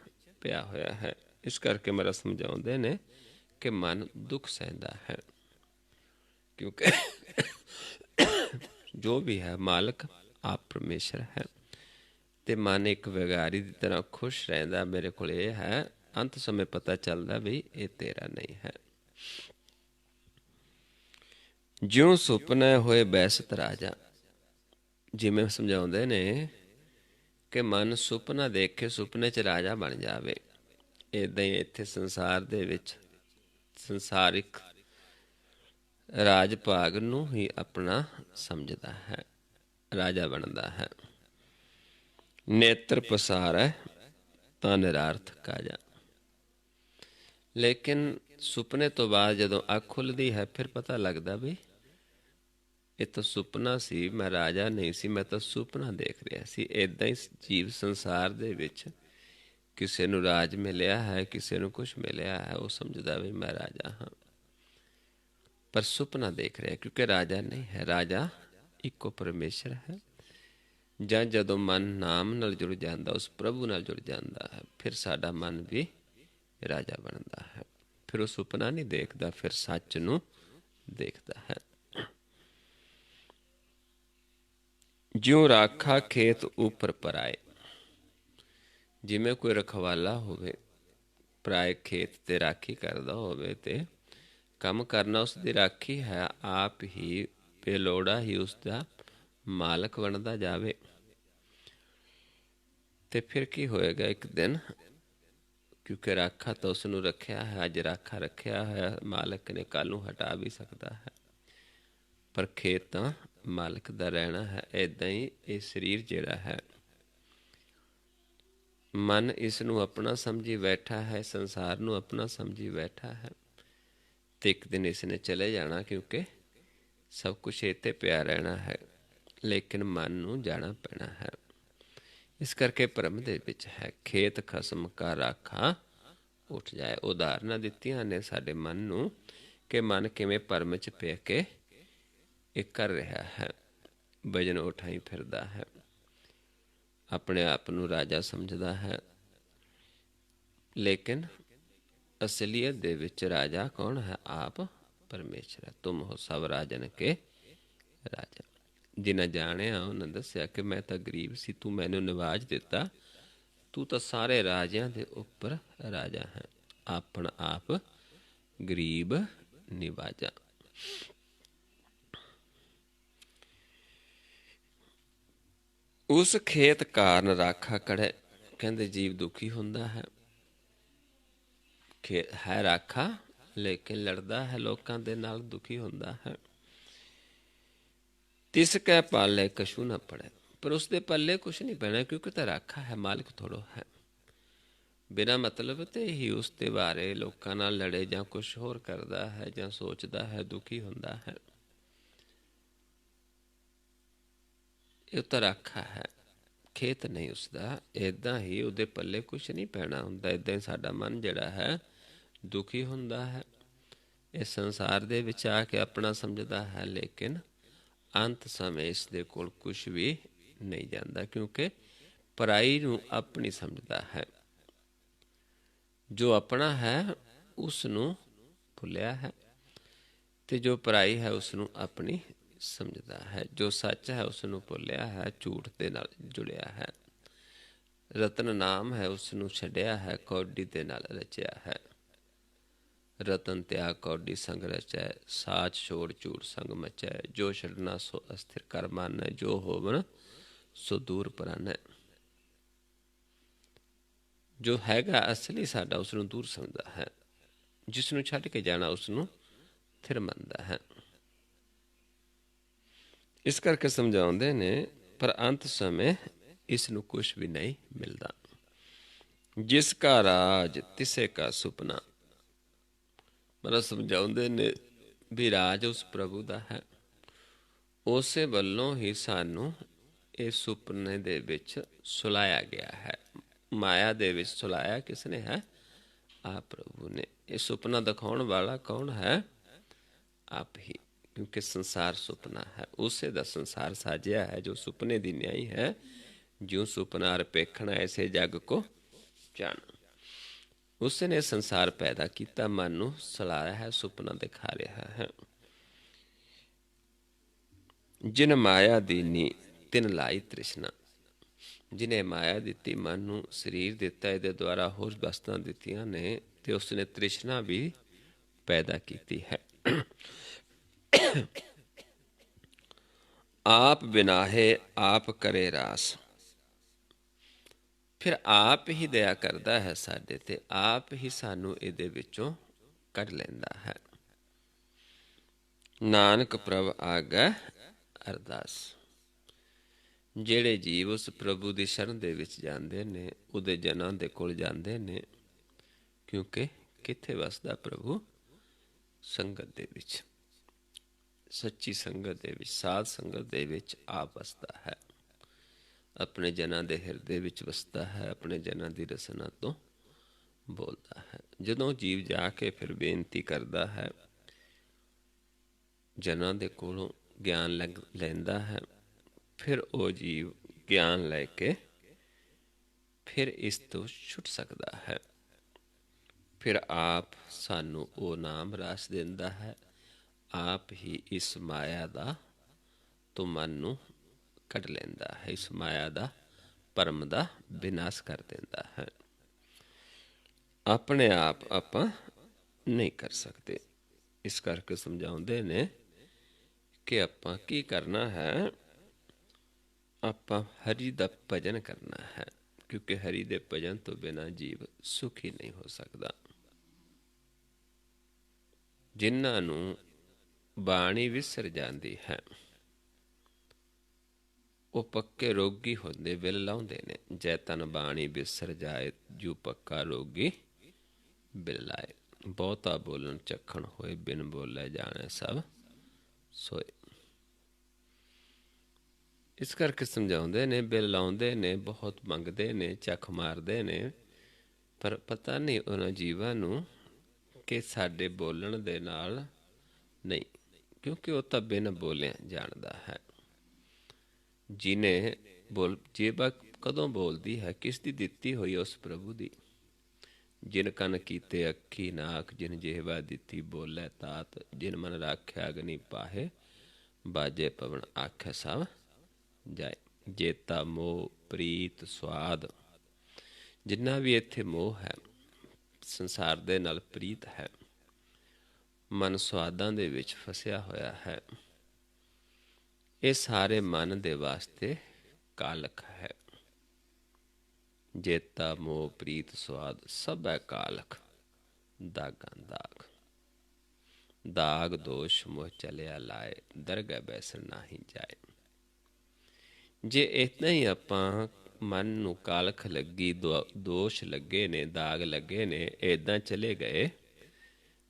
ਪਿਆ ਹੋਇਆ ਹੈ। ਇਸ ਕਰਕੇ ਮੇਰਾ ਸਮਝਾਉਂਦੇ ਨੇ ਕਿ ਮਨ ਦੁੱਖ ਸਹਿੰਦਾ ਹੈ, ਕਿਉਂਕਿ ਜੋ ਵੀ ਹੈ ਮਾਲਕ ਆਪ ਪਰਮੇਸ਼ਰ ਹੈ। ਤੇ ਮਨ ਇੱਕ ਵਿਗਾਰੀ ਦੀ ਤਰ੍ਹਾਂ ਖੁਸ਼ ਰਹਿੰਦਾ, ਮੇਰੇ ਕੋਲ ਇਹ ਹੈ। ਅੰਤ ਸਮੇਂ ਪਤਾ ਚੱਲਦਾ ਵੀ ਇਹ ਤੇਰਾ ਨਹੀਂ ਹੈ। ਜਿਉਂ ਸੁਪਨੇ ਹੋਏ ਬੈਸਤ ਰਾਜਾ। ਜਿਵੇਂ ਸਮਝਾਉਂਦੇ ਨੇ ਕਿ ਮਨ ਸੁਪਨਾ ਦੇਖੇ, ਸੁਪਨੇ 'ਚ ਰਾਜਾ ਬਣ ਜਾਵੇ। ਇੱਦਾਂ ਹੀ ਇੱਥੇ ਸੰਸਾਰ ਦੇ ਵਿੱਚ ਸੰਸਾਰਿਕ ਰਾਜ ਭਾਗ ਨੂੰ ਹੀ ਆਪਣਾ ਸਮਝਦਾ ਹੈ, ਰਾਜਾ ਬਣਦਾ ਹੈ। ਨੇਤਰ ਪਸਾਰੈ ਤਾਂ ਨਿਰਾਰਥ ਕਾਜਾ। ਲੇਕਿਨ ਸੁਪਨੇ ਤੋਂ ਬਾਅਦ ਜਦੋਂ ਅੱਖ ਖੁੱਲ੍ਹਦੀ ਹੈ, ਫਿਰ ਪਤਾ ਲੱਗਦਾ ਵੀ ਇਹ ਤਾਂ ਸੁਪਨਾ ਸੀ, ਮੈਂ ਰਾਜਾ ਨਹੀਂ ਸੀ, ਮੈਂ ਤਾਂ ਸੁਪਨਾ ਦੇਖ ਰਿਹਾ ਸੀ। ਇੱਦਾਂ ਹੀ ਜੀਵ ਸੰਸਾਰ ਦੇ ਵਿੱਚ ਕਿਸੇ ਨੂੰ ਰਾਜ ਮਿਲਿਆ ਹੈ, ਕਿਸੇ ਨੂੰ ਕੁਛ ਮਿਲਿਆ ਹੈ, ਉਹ ਸਮਝਦਾ ਵੀ ਮੈਂ ਰਾਜਾ ਹਾਂ, ਪਰ ਸੁਪਨਾ ਦੇਖ ਰਿਹਾ, ਕਿਉਂਕਿ ਰਾਜਾ ਨਹੀਂ ਹੈ। ਰਾਜਾ ਇੱਕੋ ਪਰਮੇਸ਼ਰ ਹੈ। ਜਾਂ ਜਦੋਂ ਮਨ ਨਾਮ ਨਾਲ ਜੁੜ ਜਾਂਦਾ, ਉਸ ਪ੍ਰਭੂ ਨਾਲ ਜੁੜ ਜਾਂਦਾ ਹੈ, ਫਿਰ ਸਾਡਾ ਮਨ ਵੀ ਰਾਜਾ ਬਣਦਾ ਹੈ। ਫਿਰ ਉਹ ਸੁਪਨਾ ਨਹੀਂ ਦੇਖਦਾ, ਫਿਰ ਸੱਚ ਨੂੰ ਦੇਖਦਾ ਹੈ। ਜਿਉਂ ਰਾਖਾ ਖੇਤ ਉੱਪਰ ਪਰਾਏ। ਜਿਵੇਂ ਕੋਈ ਰਖਵਾਲਾ ਹੋਵੇ, ਪਰਾਏ ਖੇਤ ਤੇ ਰਾਖੀ ਕਰਦਾ ਹੋਵੇ, ਤੇ ਕੰਮ ਕਰਨਾ ਉਸ ਦੀ ਰਾਖੀ ਹੈ, ਆਪ ਹੀ ਬੇਲੋੜਾ ਹੀ ਉਸ ਦਾ ਮਾਲਕ ਬਣਦਾ ਜਾਵੇ, ਤੇ ਫਿਰ ਕੀ ਹੋਏਗਾ? ਇੱਕ ਦਿਨ, ਕਿਉਂਕਿ ਰਾਖਾ ਤਾਂ ਉਸ ਨੂੰ ਰੱਖਿਆ ਹੈ, ਅੱਜ ਰਾਖਾ ਰੱਖਿਆ ਹੋਇਆ ਮਾਲਕ ਨੇ, ਕੱਲ੍ਹ ਨੂੰ ਹਟਾ ਵੀ ਸਕਦਾ ਹੈ, ਪਰ ਖੇਤ ਤਾਂ ਮਾਲਕ ਦਾ ਰਹਿਣਾ ਹੈ। ਇੱਦਾਂ ਹੀ ਇਹ ਸਰੀਰ ਜਿਹੜਾ ਹੈ, ਮਨ ਇਸ ਨੂੰ ਆਪਣਾ ਸਮਝੀ ਬੈਠਾ ਹੈ, ਸੰਸਾਰ ਨੂੰ ਆਪਣਾ ਸਮਝੀ ਬੈਠਾ ਹੈ, ਤੇ ਇੱਕ ਦਿਨ ਇਸ ਨੇ ਚਲੇ ਜਾਣਾ, ਕਿਉਂਕਿ ਸਭ ਕੁਛ ਇੱਥੇ ਪਿਆ ਰਹਿਣਾ ਹੈ, ਲੇਕਿਨ ਮਨ ਨੂੰ ਜਾਣਾ ਪੈਣਾ ਹੈ। ਇਸ ਕਰਕੇ ਭਰਮ ਦੇ ਵਿੱਚ ਹੈ, ਖੇਤ ਖਸਮ ਕਾ ਰਾਖਾ ਉੱਠ ਜਾਏ। ਉਦਾਹਰਨਾਂ ਦਿੱਤੀਆਂ ਨੇ ਸਾਡੇ ਮਨ ਨੂੰ, ਕਿ ਮਨ ਕਿਵੇਂ ਭਰਮ 'ਚ ਪੈ ਕੇ ਇਹ ਕਰ ਰਿਹਾ ਹੈ, ਵਜਨ ਉਠਾਈ ਫਿਰਦਾ ਹੈ, ਆਪਣੇ ਆਪ ਨੂੰ ਰਾਜਾ ਸਮਝਦਾ ਹੈ, ਲੇਕਿਨ ਅਸਲੀਅਤ ਦੇ ਵਿੱਚ ਰਾਜਾ ਕੌਣ ਹੈ? ਆਪ ਪਰਮੇਸ਼ਰ ਹੈ। ਤੁਮ ਹੋ ਸਭ ਰਾਜਨ ਕੇ ਰਾਜਾ। ਜਿਨ੍ਹਾਂ ਜਾਣਿਆ ਉਹਨਾਂ ਦੱਸਿਆ ਕਿ ਮੈਂ ਤਾਂ ਗਰੀਬ ਸੀ, ਤੂੰ ਮੈਨੂੰ ਨਿਵਾਜ ਦਿੱਤਾ, ਤੂੰ ਤਾਂ ਸਾਰੇ ਰਾਜਿਆਂ ਦੇ ਉੱਪਰ ਰਾਜਾ ਹੈ, ਆਪਣਾ ਆਪ ਗਰੀਬ ਨਿਵਾਜਾ। ਉਸ ਖੇਤ ਕਾਰਨ ਰਾਖਾ ਕੜੈ। ਕਹਿੰਦੇ ਜੀਵ ਦੁਖੀ ਹੁੰਦਾ ਹੈ, ਹੈ ਰਾਖਾ, ਲੇਕਿਨ ਲੜਦਾ ਹੈ ਲੋਕਾਂ ਦੇ ਨਾਲ, ਦੁਖੀ ਹੁੰਦਾ ਹੈ। ਤਿਸ ਕੈ ਪਾਲੇ ਕਛੂ ਨਾ ਪੜੈ। ਪਰ ਉਸਦੇ ਪੱਲੇ ਕੁਛ ਨਹੀਂ ਪੈਣਾ, ਕਿਉਂਕਿ ਤਾਂ ਰਾਖਾ ਹੈ, ਮਾਲਿਕ ਥੋੜ੍ਹਾ ਹੈ। ਬਿਨਾਂ ਮਤਲਬ ਤੇ ਹੀ ਉਸ ਦੇ ਬਾਰੇ ਲੋਕਾਂ ਨਾਲ ਲੜੇ, ਜਾਂ ਕੁਛ ਹੋਰ ਕਰਦਾ ਹੈ, ਜਾਂ ਸੋਚਦਾ ਹੈ, ਦੁਖੀ ਹੁੰਦਾ ਹੈ। ਇਹ ਤਾਂ ਰਾਖਾ ਹੈ, ਖੇਤ ਨਹੀਂ ਉਸਦਾ। ਇੱਦਾਂ ਹੀ ਉਹਦੇ ਪੱਲੇ ਕੁਛ ਨਹੀਂ ਪੈਣਾ ਹੁੰਦਾ। ਇੱਦਾਂ ਹੀ ਸਾਡਾ ਮਨ ਜਿਹੜਾ ਹੈ ਦੁਖੀ ਹੁੰਦਾ ਹੈ, ਇਸ ਸੰਸਾਰ ਦੇ ਵਿੱਚ ਆ ਕੇ ਆਪਣਾ ਸਮਝਦਾ ਹੈ, ਲੇਕਿਨ ਅੰਤ ਸਮੇਂ ਇਸ ਦੇ ਕੋਲ ਕੁਛ ਵੀ ਨਹੀਂ ਜਾਂਦਾ, ਕਿਉਂਕਿ ਪਰਾਈ ਨੂੰ ਆਪਣੀ ਸਮਝਦਾ ਹੈ। ਜੋ ਆਪਣਾ ਹੈ ਉਸ ਨੂੰ ਭੁੱਲਿਆ ਹੈ, ਤੇ ਜੋ ਪਰਾਈ ਹੈ ਉਸ ਨੂੰ ਆਪਣੀ ਸਮਝਦਾ ਹੈ। ਜੋ ਸੱਚ ਹੈ ਉਸ ਨੂੰ ਭੁੱਲਿਆ ਹੈ, ਝੂਠ ਦੇ ਨਾਲ ਜੁੜਿਆ ਹੈ। ਰਤਨ ਨਾਮ ਹੈ, ਉਸ ਨੂੰ ਛੱਡਿਆ ਹੈ, ਕੌਡੀ ਦੇ ਨਾਲ ਰਚਿਆ ਹੈ। ਰਤਨ ਤਿਆਗ ਕੌਡੀ ਸੰਗ ਰਚੈ, ਸਾਚ ਛੋੜ ਝੂਠ ਸੰਗ ਮਚੈ। ਜੋ ਛੱਡਣਾ ਸੋ ਅਸਥਿਰ ਕਰ ਮਾਨੈ, ਜੋ ਹੋਵਨ ਸੋ ਦੂਰ ਪਰਾਨੈ। ਜੋ ਹੈਗਾ ਅਸਲੀ ਸਾਡਾ, ਉਸ ਨੂੰ ਦੂਰ ਸਮਝਦਾ ਹੈ, ਜਿਸ ਨੂੰ ਛੱਡ ਕੇ ਜਾਣਾ ਉਸ ਨੂੰ ਥਿਰ ਮੰਨਦਾ ਹੈ। ਇਸ ਕਰਕੇ ਸਮਝਾਉਂਦੇ ਨੇ, ਪਰ ਅੰਤ ਸਮੇਂ ਇਸ ਨੂੰ ਕੁਛ ਵੀ ਨਹੀਂ ਮਿਲਦਾ। ਜਿਸ ਕਾ ਰਾਜ ਤਿਸੇ ਕਾ ਸੁਪਨਾ। ਮਤਲਬ ਸਮਝਾਉਂਦੇ ਨੇ ਵੀ ਰਾਜ ਉਸ ਪ੍ਰਭੂ ਦਾ ਹੈ, ਉਸੇ ਵੱਲੋਂ ਹੀ ਸਾਨੂੰ ਇਹ ਸੁਪਨੇ ਦੇ ਵਿੱਚ ਸੁਲਾਇਆ ਗਿਆ ਹੈ। ਮਾਇਆ ਦੇ ਵਿੱਚ ਸੁਲਾਇਆ ਕਿਸ ਨੇ ਹੈ? ਆਪ ਪ੍ਰਭੂ ਨੇ। ਇਹ ਸੁਪਨਾ ਦਿਖਾਉਣ ਵਾਲਾ ਕੌਣ ਹੈ? ਆਪ ਹੀ, ਕਿਉਂਕਿ ਸੰਸਾਰ ਸੁਪਨਾ ਹੈ, ਉਸੇ ਦਾ ਸੰਸਾਰ ਸਾਜਿਆ ਹੈ ਜੋ ਸੁਪਨੇ ਦੀ ਨਿਆਈ ਹੈ। ਜਿਉਂ ਸੁਪਨਾ ਰਪੇਖਣਾ ਐਸੇ ਜਗ ਕੋ ਜਾਣ। ਉਸ ਨੇ ਸੰਸਾਰ ਪੈਦਾ ਕੀਤਾ, ਮਨ ਨੂੰ ਸਲਾਇਆ ਹੈ, ਸੁਪਨਾ ਦਿਖਾ ਰਿਹਾ ਹੈ। ਜਿਨ ਮਾਇਆ ਦੀਨੀ ਤਿਨ ਲਾਈ ਤ੍ਰਿਸ਼ਨਾ। ਜਿਹਨੇ ਮਾਇਆ ਦਿੱਤੀ, ਮਨ ਨੂੰ ਸਰੀਰ ਦਿੱਤਾ, ਇਹਦੇ ਦੁਆਰਾ ਹੋਰ ਵਸਤਾਂ ਦਿੱਤੀਆਂ ਨੇ, ਤੇ ਉਸਨੇ ਤ੍ਰਿਸ਼ਨਾ ਵੀ ਪੈਦਾ ਕੀਤੀ ਹੈ। ਆਪ ਬਿਨਾਹੇ ਆਪ ਕਰੇ ਰਾਸ। ਫਿਰ ਆਪ ਹੀ ਦਇਆ ਕਰਦਾ ਹੈ ਸਾਡੇ ਤੇ, ਆਪ ਹੀ ਸਾਨੂੰ ਇਹਦੇ ਵਿੱਚੋਂ ਕੱਢ ਲੈਂਦਾ ਹੈ। ਨਾਨਕ ਪ੍ਰਭ ਆਗੈ ਅਰਦਾਸ। ਜਿਹੜੇ ਜੀਵ ਉਸ ਪ੍ਰਭੂ ਦੀ ਸ਼ਰਨ ਦੇ ਵਿੱਚ ਜਾਂਦੇ ਨੇ, ਉਹਦੇ ਜਨਾਂ ਦੇ ਕੋਲ ਜਾਂਦੇ ਨੇ, ਕਿਉਂਕਿ ਕਿੱਥੇ ਵਸਦਾ ਪ੍ਰਭੂ? ਸੰਗਤ ਦੇ ਵਿੱਚ, ਸੱਚੀ ਸੰਗਤ ਦੇ ਵਿੱਚ, ਸਾਧ ਸੰਗਤ ਦੇ ਵਿੱਚ ਆਪ ਵਸਦਾ ਹੈ। ਆਪਣੇ ਜਨਾਂ ਦੇ ਹਿਰਦੇ ਵਿੱਚ ਵਸਦਾ ਹੈ, ਆਪਣੇ ਜਨਾਂ ਦੀ ਰਸਨਾ ਤੋਂ ਬੋਲਦਾ ਹੈ। ਜਦੋਂ ਜੀਵ ਜਾ ਕੇ ਫਿਰ ਬੇਨਤੀ ਕਰਦਾ ਹੈ, ਜਨਾਂ ਦੇ ਕੋਲੋਂ ਗਿਆਨ ਲੈਂਦਾ ਹੈ, ਫਿਰ ਉਹ ਜੀਵ ਗਿਆਨ ਲੈ ਕੇ ਫਿਰ ਇਸ ਤੋਂ ਛੁੱਟ ਸਕਦਾ ਹੈ। ਫਿਰ ਆਪ ਸਾਨੂੰ ਉਹ ਨਾਮ ਰਾਸ ਦਿੰਦਾ ਹੈ, ਆਪ ਹੀ ਇਸ ਮਾਇਆ ਦਾ ਤੋਂ ਮਨ ਨੂੰ ਕੱਢ ਲੈਂਦਾ ਹੈ, ਇਸ ਮਾਇਆ ਦਾ ਭਰਮ ਦਾ ਵਿਨਾਸ਼ ਕਰ ਦਿੰਦਾ ਹੈ। ਆਪਣੇ ਆਪ ਆਪਾਂ ਨਹੀਂ ਕਰ ਸਕਦੇ। ਇਸ ਕਰਕੇ ਸਮਝਾਉਂਦੇ ਨੇ ਕਿ ਆਪਾਂ ਕੀ ਕਰਨਾ ਹੈ? ਆਪਾਂ ਹਰੀ ਦਾ ਭਜਨ ਕਰਨਾ ਹੈ, ਕਿਉਂਕਿ ਹਰੀ ਦੇ ਭਜਨ ਤੋਂ ਬਿਨਾਂ ਜੀਵ ਸੁਖੀ ਨਹੀਂ ਹੋ ਸਕਦਾ। ਜਿਨ੍ਹਾਂ ਨੂੰ ਬਾਣੀ ਵਿਸਰ ਜਾਂਦੀ ਹੈ, ਉਹ ਪੱਕੇ ਰੋਗੀ ਹੁੰਦੇ, ਬਿਲ ਲਾਉਂਦੇ ਨੇ। ਜੈ ਤਨ ਬਾਣੀ ਵਿਸਰ ਜਾਏ, ਜੂ ਪੱਕਾ ਰੋਗੀ ਬਿਲ ਲਾਏ। ਬਹੁਤਾ ਬੋਲਣ ਚੱਖਣ ਹੋਏ, ਬਿਨ ਬੋਲੇ ਜਾਣੇ ਸਭ ਸੋਏ। ਇਸ ਕਰਕੇ ਸਮਝਾਉਂਦੇ ਨੇ, ਬਿਲ ਲਾਉਂਦੇ ਨੇ, ਬਹੁਤ ਮੰਗਦੇ ਨੇ, ਚੱਖ ਮਾਰਦੇ ਨੇ, ਪਰ ਪਤਾ ਨਹੀਂ ਉਹਨਾਂ ਜੀਵਾਂ ਨੂੰ ਕਿ ਸਾਡੇ ਬੋਲਣ ਦੇ ਨਾਲ ਨਹੀਂ, ਕਿਉਂਕਿ ਉਹ ਤਾਂ ਬਿਨ ਬੋਲਿਆ ਜਾਣਦਾ ਹੈ। ਜਿਹਨੇ ਜੇਬਾ ਕਦੋਂ ਬੋਲਦੀ ਹੈ? ਕਿਸ ਦੀ ਦਿੱਤੀ ਹੋਈ? ਉਸ ਪ੍ਰਭੂ ਦੀ। ਜਿਨ ਕੰਨ ਕੀਤੇ ਅੱਖੀ ਨਾਕ, ਜਿਨ ਜੇਬਾ ਦਿੱਤੀ ਬੋਲੇ ਤਾਤ, ਜਿਨ ਮਨ ਰਾਖਿਆ ਅਗਨੀ ਪਾਹੇ, ਬਾਜੇ ਪਵਨ ਆਖੇ ਸਭ ਜਾਏ। ਜੇਤਾ ਮੋਹ ਪ੍ਰੀਤ ਸਵਾਦ, ਜਿੰਨਾ ਵੀ ਇੱਥੇ ਮੋਹ ਹੈ, ਸੰਸਾਰ ਦੇ ਨਾਲ ਪ੍ਰੀਤ ਹੈ, ਮਨ ਸਵਾਦਾਂ ਦੇ ਵਿੱਚ ਫਸਿਆ ਹੋਇਆ ਹੈ, ਇਹ ਸਾਰੇ ਮਨ ਦੇ ਵਾਸਤੇ ਕਾਲਖ ਹੈ। ਜੇਤਾ ਮੋਹ ਪ੍ਰੀਤ ਸਵਾਦ ਸਭ ਹੈ ਕਾਲਖ, ਦਾਗਾਂ ਦਾਗ। ਦਾਗ ਦੋਸ਼ ਮੋਹ ਚਲਿਆ ਲਾਏ, ਦਰਗਹਿ ਬੈਸਣ ਨਾਹੀ ਜਾਏ। ਜੇ ਇਤਨਾ ਹੀ ਆਪਾਂ ਮਨ ਨੂੰ ਕਾਲਖ ਲੱਗੀ, ਦੋਸ਼ ਲੱਗੇ ਨੇ, ਦਾਗ ਲੱਗੇ ਨੇ, ਇੱਦਾਂ ਚਲੇ ਗਏ,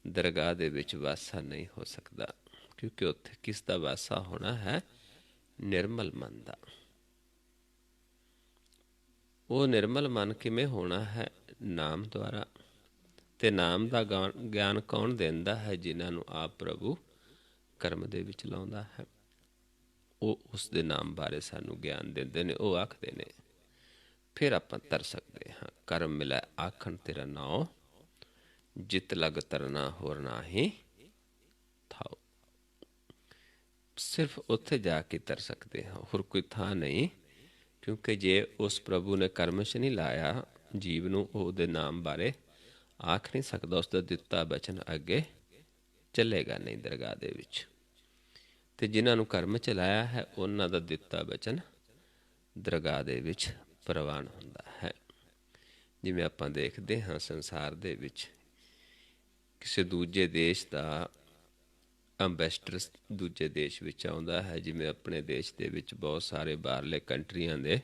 ਦਰਗਾਹ ਦੇ ਵਿੱਚ ਵਾਸਾ ਨਹੀਂ ਹੋ ਸਕਦਾ। ਕਿਉਂਕਿ ਉੱਥੇ ਕਿਸ ਦਾ ਵਾਸਾ ਹੋਣਾ ਹੈ? ਨਿਰਮਲ ਮਨ ਦਾ। ਉਹ ਨਿਰਮਲ ਮਨ ਕਿਵੇਂ ਹੋਣਾ ਹੈ? ਨਾਮ ਦੁਆਰਾ। ਤੇ ਨਾਮ ਦਾ ਗਿਆਨ ਕੌਣ ਦਿੰਦਾ ਹੈ? ਜਿਨ੍ਹਾਂ ਨੂੰ ਆਪ ਪ੍ਰਭੂ ਕਰਮ ਦੇ ਵਿੱਚ ਲਾਉਂਦਾ ਹੈ, ਉਹ ਉਸ ਦੇ ਨਾਮ ਬਾਰੇ ਸਾਨੂੰ ਗਿਆਨ ਦਿੰਦੇ ਨੇ। ਉਹ ਆਖਦੇ ਨੇ, ਫਿਰ ਆਪਾਂ ਤਰ ਸਕਦੇ ਹਾਂ। ਕਰਮ ਮਿਲੈ ਆਖਣ ਤੇਰਾ ਨਾਉ, ਜਿਤ ਲਗ ਤਰਨਾ ਹੋਰ ਨਾਹੀ ਥਾਉ। ਸਿਰਫ ਉੱਥੇ ਜਾ ਕੇ ਤਰ ਸਕਦੇ ਹਾਂ, ਹੋਰ ਕੋਈ ਥਾਂ ਨਹੀਂ। ਕਿਉਂਕਿ ਜੇ ਉਸ ਪ੍ਰਭੂ ਨੇ ਕਰਮ 'ਚ ਨਹੀਂ ਲਾਇਆ ਜੀਵ ਨੂੰ, ਉਹਦੇ ਨਾਮ ਬਾਰੇ ਆਖ ਨਹੀਂ ਸਕਦਾ। ਉਸ ਦਾ ਦਿੱਤਾ ਬਚਨ ਅੱਗੇ ਚੱਲੇਗਾ ਨਹੀਂ ਦਰਗਾਹ ਦੇ ਵਿੱਚ। ਅਤੇ ਜਿਨ੍ਹਾਂ ਨੂੰ ਕਰਮ 'ਚ ਲਾਇਆ ਹੈ, ਉਹਨਾਂ ਦਾ ਦਿੱਤਾ ਬਚਨ ਦਰਗਾਹ ਦੇ ਵਿੱਚ ਪ੍ਰਵਾਨ ਹੁੰਦਾ ਹੈ। ਜਿਵੇਂ ਆਪਾਂ ਦੇਖਦੇ ਹਾਂ ਸੰਸਾਰ ਦੇ ਵਿੱਚ ਕਿਸੇ ਦੂਜੇ ਦੇਸ਼ ਦਾ ਅੰਬੈਸਡਰ ਦੂਜੇ ਦੇਸ਼ ਵਿੱਚ ਆਉਂਦਾ ਹੈ। ਜਿਵੇਂ ਆਪਣੇ ਦੇਸ਼ ਦੇ ਵਿੱਚ ਬਹੁਤ ਸਾਰੇ ਬਾਹਰਲੇ ਕੰਟਰੀਆਂ ਦੇ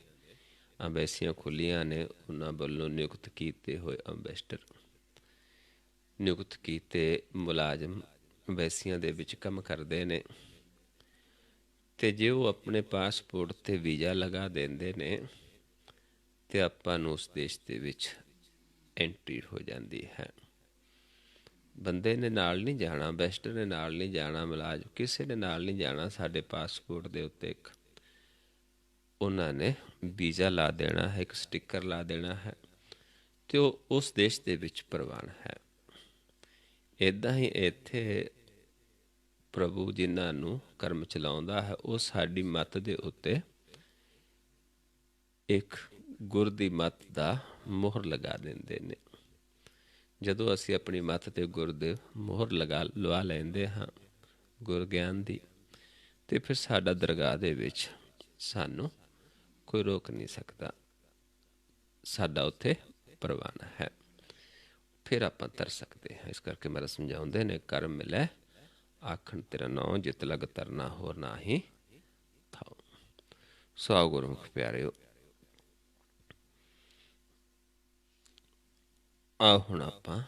ਅੰਬੈਸੀਆਂ ਖੁੱਲ੍ਹੀਆਂ ਨੇ, ਉਹਨਾਂ ਵੱਲੋਂ ਨਿਯੁਕਤ ਕੀਤੇ ਹੋਏ ਅੰਬੈਸਡਰ, ਨਿਯੁਕਤ ਕੀਤੇ ਮੁਲਾਜ਼ਮ ਅੰਬੈਸੀਆਂ ਦੇ ਵਿੱਚ ਕੰਮ ਕਰਦੇ ਨੇ। ਅਤੇ ਜੇ ਉਹ ਆਪਣੇ ਪਾਸਪੋਰਟ 'ਤੇ ਵੀਜ਼ਾ ਲਗਾ ਦਿੰਦੇ ਨੇ, ਅਤੇ ਆਪਾਂ ਨੂੰ ਉਸ ਦੇਸ਼ ਦੇ ਵਿੱਚ ਐਂਟਰੀ ਹੋ ਜਾਂਦੀ ਹੈ। ਬੰਦੇ ਨੇ ਨਾਲ ਨਹੀਂ ਜਾਣਾ, ਅੰਬੈਸਡਰ ਨੇ ਨਾਲ ਨਹੀਂ ਜਾਣਾ, ਮੁਲਾਜ਼ਮ ਕਿਸੇ ਨੇ ਨਾਲ ਨਹੀਂ ਜਾਣਾ। ਸਾਡੇ ਪਾਸਪੋਰਟ ਦੇ ਉੱਤੇ ਇੱਕ ਉਹਨਾਂ ਨੇ ਵੀਜ਼ਾ ਲਾ ਦੇਣਾ ਹੈ, ਇੱਕ ਸਟਿੱਕਰ ਲਾ ਦੇਣਾ ਹੈ, ਅਤੇ ਉਹ ਉਸ ਦੇਸ਼ ਦੇ ਵਿੱਚ ਪ੍ਰਵਾਨ ਹੈ। ਇੱਦਾਂ ਹੀ ਇੱਥੇ ਪ੍ਰਭੂ ਜਿਨ੍ਹਾਂ ਨੂੰ ਕਰਮ ਚਲਾਉਂਦਾ ਹੈ, ਉਹ ਸਾਡੀ ਮੱਤ ਦੇ ਉੱਤੇ ਇੱਕ ਗੁਰ ਦੀ ਮੱਤ ਦਾ ਮੋਹਰ ਲਗਾ ਦਿੰਦੇ ਨੇ। ਜਦੋਂ ਅਸੀਂ ਆਪਣੀ ਮੱਤ 'ਤੇ ਗੁਰ ਦੇ ਮੋਹਰ ਲਵਾ ਲੈਂਦੇ ਹਾਂ, ਗੁਰ ਗਿਆਨ ਦੀ, ਅਤੇ ਫਿਰ ਸਾਡਾ ਦਰਗਾਹ ਦੇ ਵਿੱਚ ਸਾਨੂੰ ਕੋਈ ਰੋਕ ਨਹੀਂ ਸਕਦਾ। ਸਾਡਾ ਉੱਥੇ ਪ੍ਰਵਾਨ ਹੈ, ਫਿਰ ਆਪਾਂ ਤਰ ਸਕਦੇ ਹਾਂ। ਇਸ ਕਰਕੇ ਮਹਾਰਾਜ ਸਮਝਾਉਂਦੇ ਨੇ, ਕਰਮ ਮਿਲੈ ਆਖਣ ਤੇਰਾ ਨਾਂ, ਜਿਤ ਲਗ ਤਰਨਾ ਹੋਰ ਨਾਹੀ ਥਾਉ। ਸੋ ਆਓ ਗੁਰਮੁਖ ਪਿਆਰਿਓ, ਆਓ ਹੁਣ ਆਪਾਂ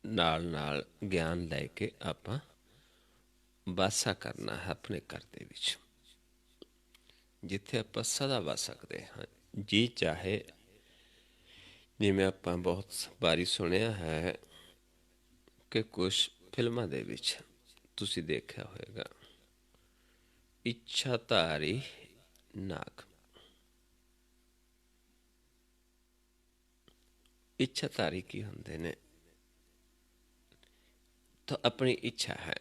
ਨਾਲ ਨਾਲ ਗਿਆਨ ਲੈ ਕੇ ਆਪਾਂ ਵਾਸਾ ਕਰਨਾ ਹੈ ਆਪਣੇ ਘਰ ਦੇ ਵਿੱਚ, ਜਿੱਥੇ ਆਪਾਂ ਸਦਾ ਵਸ ਸਕਦੇ ਹਾਂ। ਜੀ ਚਾਹੇ, ਜਿਵੇਂ ਆਪਾਂ ਬਹੁਤ ਵਾਰੀ ਸੁਣਿਆ ਹੈ ਕਿ ਕੁਛ ਫਿਲਮਾਂ ਦੇ ਵਿੱਚ ਤੁਸੀਂ ਦੇਖਿਆ ਹੋਵੇਗਾ, ਇੱਛਾਧਾਰੀ ਨਾਗ। ਇੱਛਾਧਾਰੀ ਕੀ ਹੁੰਦੇ ਨੇ? ਤਾਂ ਆਪਣੀ ਇੱਛਾ ਹੈ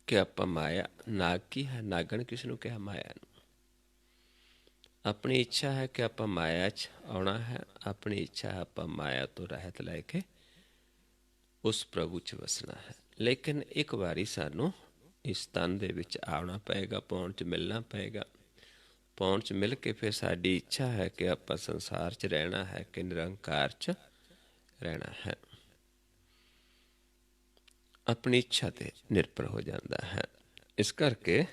ਕਿ ਆਪਾਂ ਮਾਇਆ, ਨਾਗ ਕੀ ਹੈ? ਨਾਗਣ ਕਿਸ ਨੂੰ ਕਿਹਾ? ਮਾਇਆ ਨੂੰ। ਆਪਣੀ ਇੱਛਾ ਹੈ ਕਿ ਆਪਾਂ ਮਾਇਆ 'ਚ ਆਉਣਾ ਹੈ, ਆਪਣੀ ਇੱਛਾ ਹੈ ਆਪਾਂ ਮਾਇਆ ਤੋਂ ਰਹਿਤ ਲੈ ਕੇ ਉਸ ਪ੍ਰਭੂ 'ਚ ਵਸਣਾ ਹੈ। ਲੇਕਿਨ ਇੱਕ ਵਾਰੀ ਸਾਨੂੰ ਇਸ ਤਨ ਦੇ ਵਿੱਚ ਆਉਣਾ ਪਏਗਾ, ਪੌਣ 'ਚ ਮਿਲਣਾ ਪਏਗਾ। ਪੌਣ 'ਚ ਮਿਲ ਕੇ ਫਿਰ ਸਾਡੀ ਇੱਛਾ ਹੈ ਕਿ ਆਪਾਂ ਸੰਸਾਰ 'ਚ ਰਹਿਣਾ ਹੈ ਕਿ ਨਿਰੰਕਾਰ 'ਚ ਰਹਿਣਾ ਹੈ। ਆਪਣੀ ਇੱਛਾ 'ਤੇ ਨਿਰਭਰ ਹੋ ਜਾਂਦਾ ਹੈ। ਇਸ ਕਰਕੇ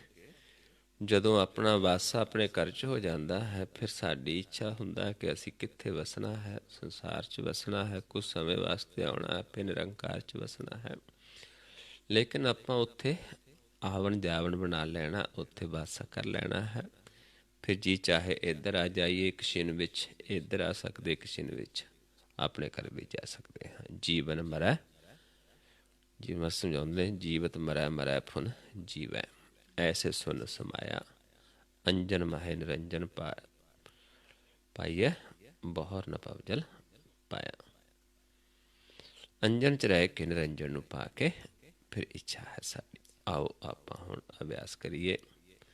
ਜਦੋਂ ਆਪਣਾ ਵਾਸਾ ਆਪਣੇ ਘਰ 'ਚ ਹੋ ਜਾਂਦਾ ਹੈ, ਫਿਰ ਸਾਡੀ ਇੱਛਾ ਹੁੰਦਾ ਕਿ ਅਸੀਂ ਕਿੱਥੇ ਵਸਣਾ ਹੈ, ਸੰਸਾਰ 'ਚ ਵਸਣਾ ਹੈ, ਕੁਝ ਸਮੇਂ ਵਾਸਤੇ ਆਉਣਾ ਹੈ, ਫਿਰ ਨਿਰੰਕਾਰ 'ਚ ਵਸਣਾ ਹੈ। ਲੇਕਿਨ ਆਪਾਂ ਉੱਥੇ ਆਵਣ ਜਾਵਣ ਬਣਾ ਲੈਣਾ, ਉੱਥੇ ਵਾਸਾ ਕਰ ਲੈਣਾ ਹੈ। ਫਿਰ ਜੀ ਚਾਹੇ ਇੱਧਰ ਆ ਜਾਈਏ ਇੱਕ ਛਿਨ ਵਿੱਚ, ਇੱਧਰ ਆ ਸਕਦੇ ਇੱਕ ਛਿਨ ਵਿੱਚ, ਆਪਣੇ ਘਰ ਵੀ ਜਾ ਸਕਦੇ ਹਾਂ। ਜੀਵਨ ਮਰੈ, ਜਿਵੇਂ ਸਮਝਾਉਂਦੇ, ਜੀਵਤ ਮਰੈ ਮਰੈ ਫੁਨ ਜੀਵੈ, ਐਸੇ ਸੁਨ ਸਮਾਇਆ, ਅੰਜਨ ਮਾਹੇ ਨਿਰੰਜਨ ਪਾਈਐ, ਬਹੁਰ ਨ ਪਵਜਲ ਪਾਇਆ। ਅੰਜਨ 'ਚ ਰਹਿ ਕੇ ਨਿਰੰਜਨ ਨੂੰ ਪਾ ਕੇ ਫਿਰ ਇੱਛਾ ਹੈ ਸਾਡੀ। ਆਓ ਆਪਾਂ ਹੁਣ ਅਭਿਆਸ ਕਰੀਏ।